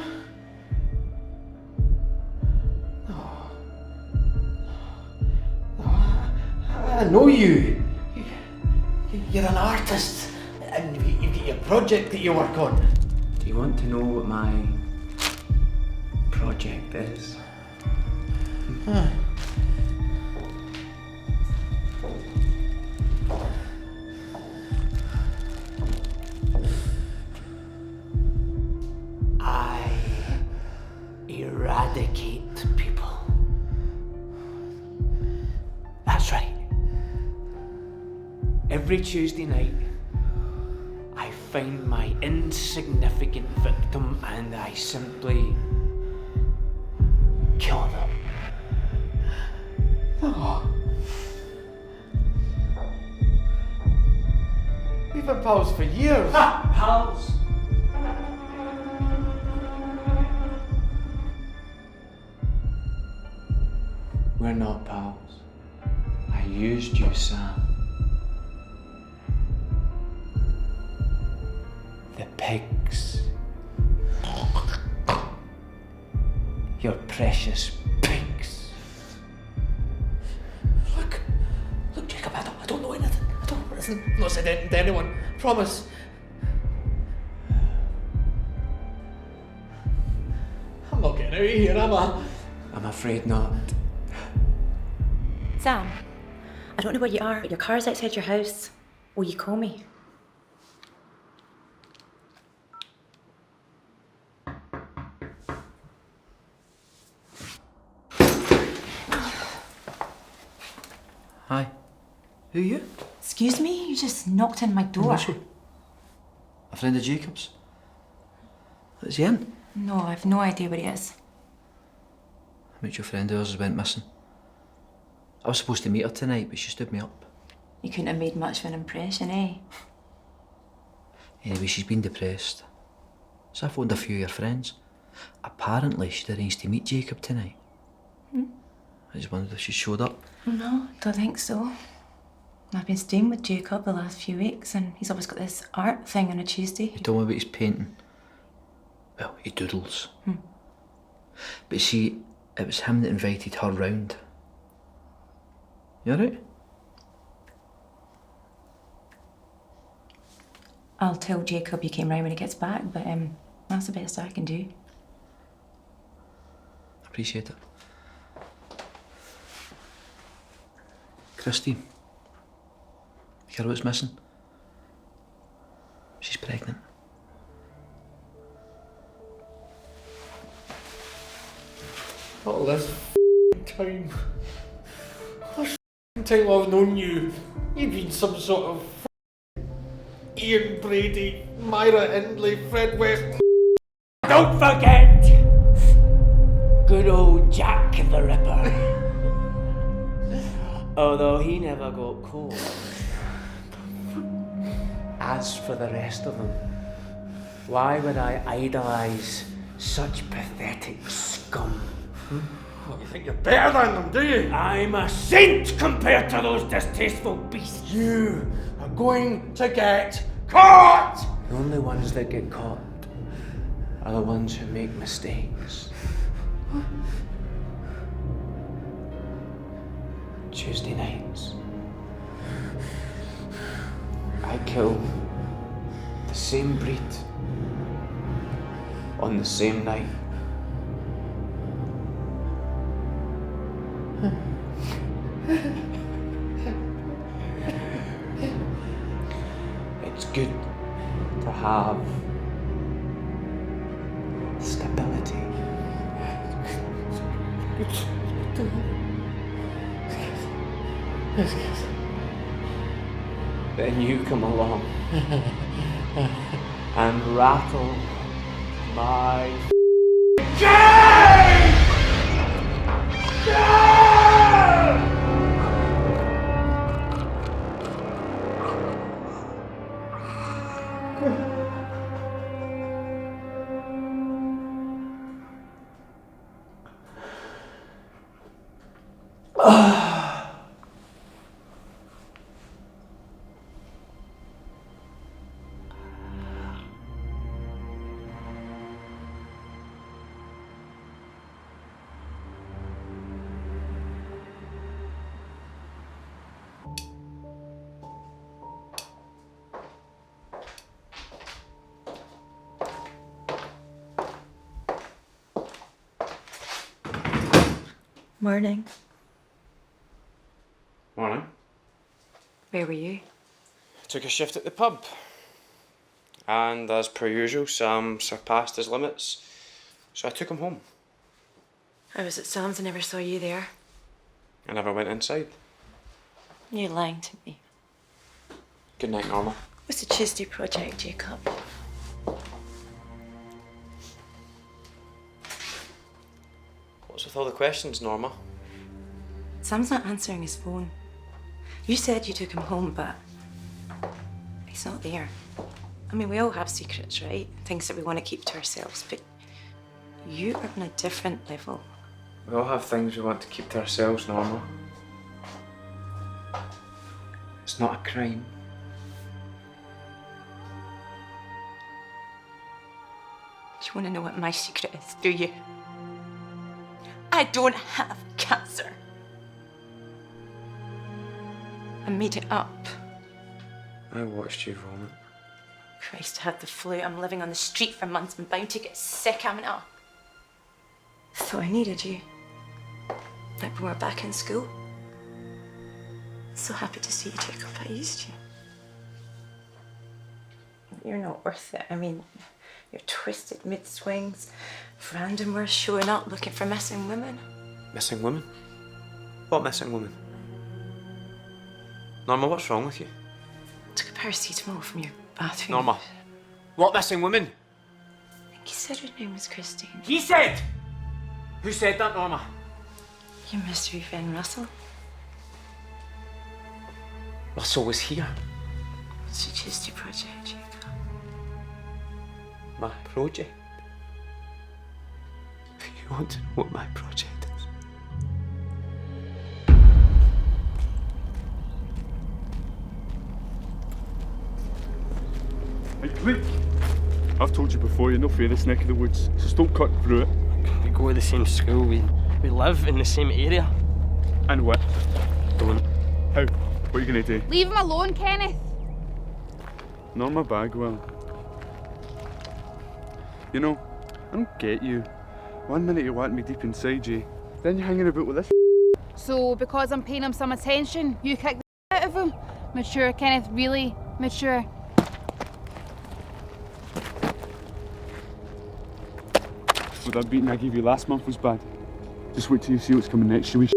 I know you. You're an artist, and you've got your project that you work on. Do you want to know what my project is? Huh. I eradicate people. That's right. Every Tuesday night, I find my insignificant victim and I simply kill them. Oh. We've been pals for years. Pals? We're not pals. I used you, Sam. The pigs. Your precious pigs. Listen, I've not said anything to anyone. Promise. I'm not getting out of here, am I? I'm afraid not. Sam, I don't know where you are, but your car's outside your house. Will you call me? Hi. Who are you? Excuse me? You just knocked on my door. A friend of Jacob's. Is he in? No, I've no idea where he is. A mutual friend of ours went missing. I was supposed to meet her tonight, but she stood me up. You couldn't have made much of an impression, eh? Anyway, she's been depressed. So I phoned a few of her friends. Apparently, she'd arranged to meet Jacob tonight. I just wondered if she showed up. No, don't think so. I've been staying with Jacob the last few weeks, and he's always got this art thing on a Tuesday. He told me about his painting. Well, he doodles. But see, it was him that invited her round. You alright? I'll tell Jacob you came round when he gets back, but that's the best I can do. Appreciate it. Christine. You hear what's missing? She's pregnant. All this time. This time I've known you. You've been some sort of Ian Brady, Myra Hindley, Fred West. Don't forget! Good old Jack the Ripper. Although he never got caught. As for the rest of them, why would I idolise such pathetic scum? What, you think you're better than them, do you? I'm a saint compared to those distasteful beasts. You are going to get caught! The only ones that get caught are the ones who make mistakes. Tuesday nights, I kill the same breed on the same night. It's good to have stability. Then you come along and rattle my chain! Morning. Morning. Where were you? Took a shift at the pub. And as per usual, Sam surpassed his limits. So I took him home. I was at Sam's and never saw you there. I never went inside. You're lying to me. Good night, Norma. What's the Tuesday project, Jacob? What's with all the questions, Norma? Sam's not answering his phone. You said you took him home, but he's not there. I mean, we all have secrets, right? Things that we want to keep to ourselves, but you are on a different level. We all have things we want to keep to ourselves, Norma. It's not a crime. You want to know what my secret is, do you? I don't have cancer. I made it up. I watched you vomit. Christ, I had the flu. I'm living on the street for months. I'm bound to get sick, am I not? Thought I needed you. Like when we're back in school. So happy to see you, Jacob. I used you. You're not worth it. I mean, your twisted mid-swings, random words showing up looking for missing women. Missing woman? What missing woman? Norma, what's wrong with you? Took a paracetamol from your bathroom. Norma, what missing woman? I think he said her name was Christine. He said! Who said that, Norma? Your mystery friend, Russell. Russell was here. What's your Tuesday project, Jacob? My project? You want to know what my project is? Hey, quick! I've told you before, you're no fair this neck of the woods, so stop cutting through it. We go to the same school, we live in the same area. And what? Don't. How? What are you gonna do? Leave him alone, Kenneth. Norma Bagwell. You know, I don't get you. One minute you want me deep inside you, then you're hanging about with this. So, because I'm paying him some attention, you kick the out of him? Mature, Kenneth, really mature. So that beating I gave you last month was bad. Just wait till you see what's coming next, you wee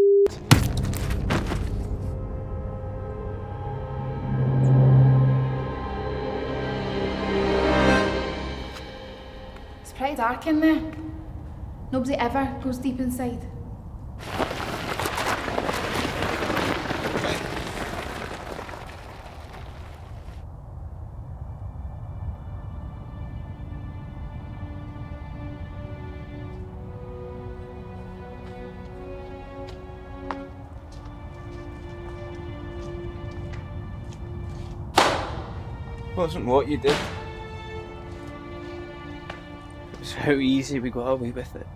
It's pretty dark in there. Nobody ever goes deep inside. Wasn't what you did. It was how easy we got away with it.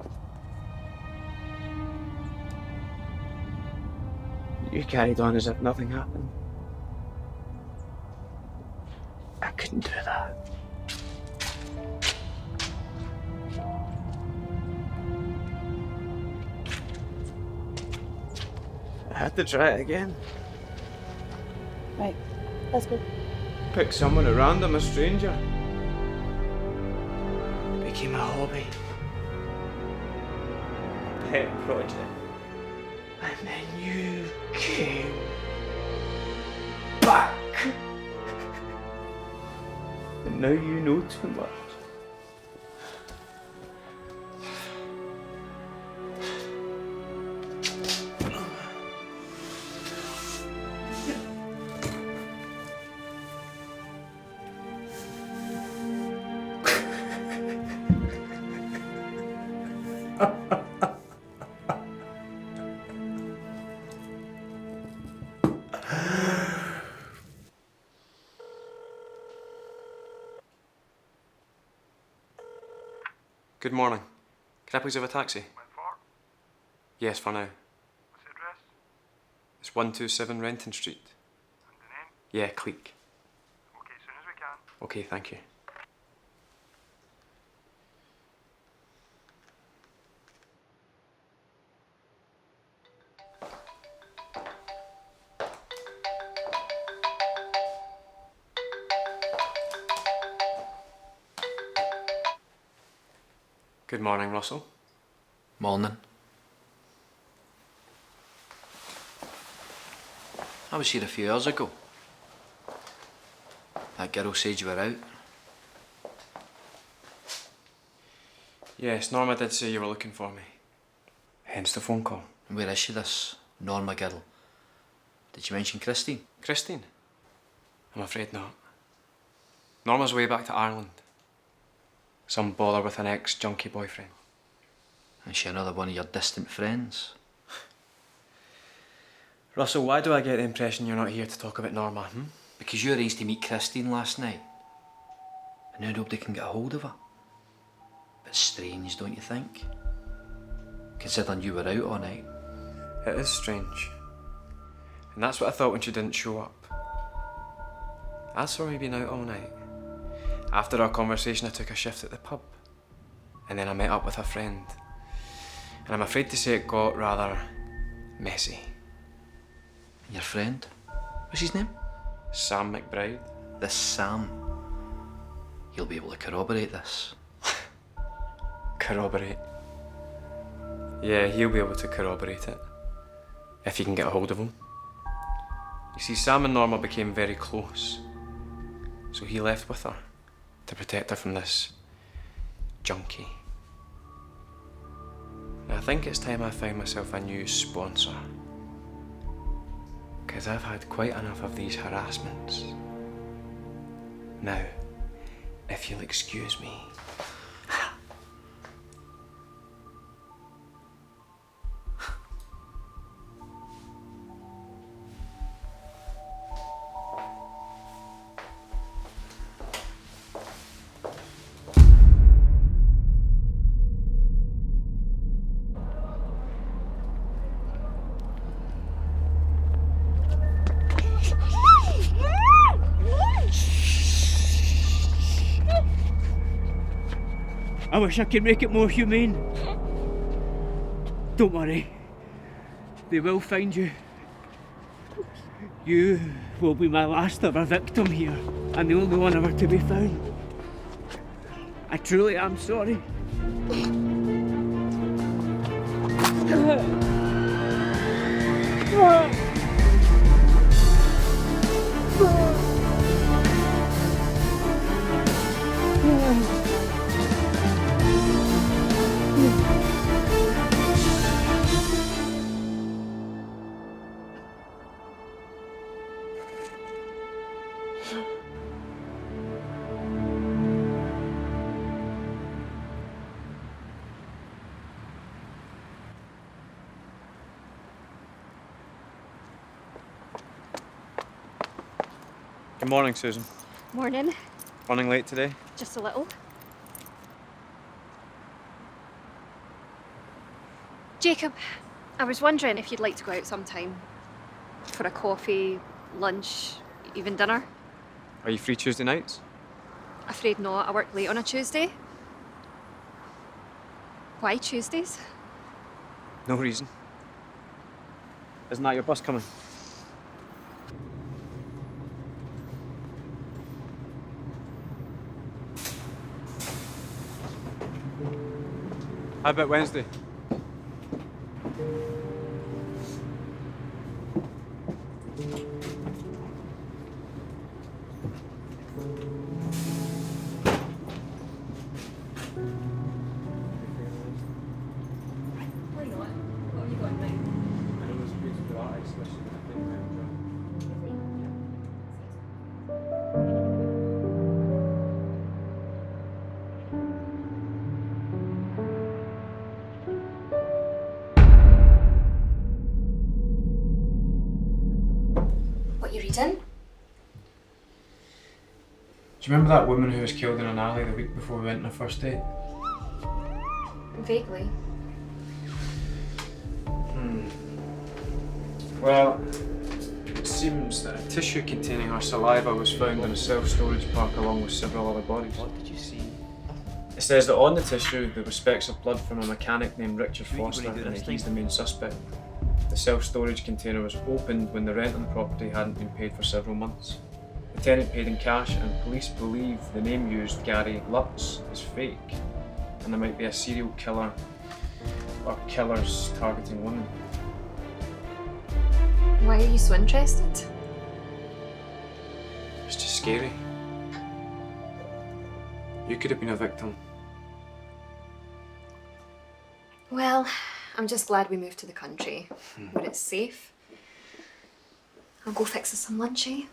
You carried on as if nothing happened. I couldn't do that. I had to try it again. Right, let's go. Pick someone at random, a stranger. It became a hobby. A pet project. And then you came back. And now you know too much. Good morning. Can I please have a taxi? When for? Yes, for now. What's the address? It's 127 Renton Street. And the name? Yeah, Cleek. Okay, as soon as we can. Okay, thank you. Good morning, Russell. Morning. I was here a few hours ago. That girl said you were out. Yes, Norma did say you were looking for me. Hence the phone call. Where is she, this Norma girl? Did you mention Christine? Christine? I'm afraid not. Norma's way back to Ireland. Some bother with an ex-junkie boyfriend. Is she another one of your distant friends? Russell, why do I get the impression you're not here to talk about Norma, Because you arranged to meet Christine last night. And now nobody can get a hold of her. Bit strange, don't you think? Considering you were out all night. It is strange. And that's what I thought when she didn't show up. I saw me being out all night. After our conversation, I took a shift at the pub. And then I met up with a friend. And I'm afraid to say it got rather messy. Your friend? What's his name? Sam McBride. This Sam. He'll be able to corroborate this. Corroborate? Yeah, he'll be able to corroborate it. If you can get a hold of him. You see, Sam and Norma became very close. So he left with her to protect her from this junkie. Now I think it's time I found myself a new sponsor. Because I've had quite enough of these harassments. Now, if you'll excuse me. I wish I could make it more humane. Don't worry. They will find you. You will be my last ever victim here, and the only one ever to be found. I truly am sorry. Good morning, Susan. Morning. Running late today? Just a little. Jacob, I was wondering if you'd like to go out sometime. For a coffee, lunch, even dinner. Are you free Tuesday nights? Afraid not, I work late on a Tuesday. Why Tuesdays? No reason. Isn't that your bus coming? How about Wednesday? Why not? What have you got in mind? I know there's a beautiful art exhibition that I think you might enjoy. What you reading? Do you remember that woman who was killed in an alley the week before we went on our first date? Vaguely. Well, it seems that a tissue containing her saliva was found in a self-storage park along with several other bodies. What did you see? It says that on the tissue there were specks of blood from a mechanic named Richard Sure, you Foster, wanna do and this that he's the thing? main suspect. The self-storage container was opened when the rent on the property hadn't been paid for several months. The tenant paid in cash, and police believe the name used, Gary Lutz, is fake, and there might be a serial killer or killers targeting women. Why are you so interested? It's just scary. You could have been a victim. Well, I'm just glad we moved to the country, where it's safe. I'll go fix us some lunch, eh?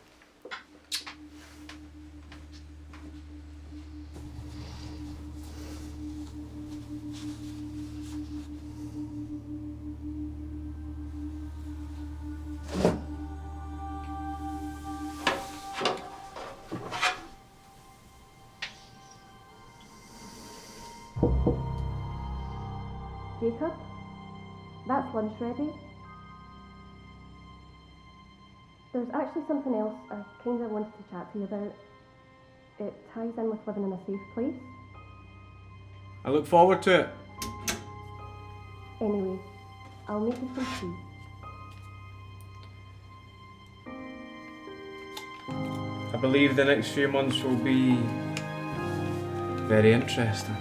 Jacob, that's lunch ready. There's actually something else I kind of wanted to chat to you about. It ties in with living in a safe place. I look forward to it. Anyway, I'll make you some tea. I believe the next few months will be very interesting.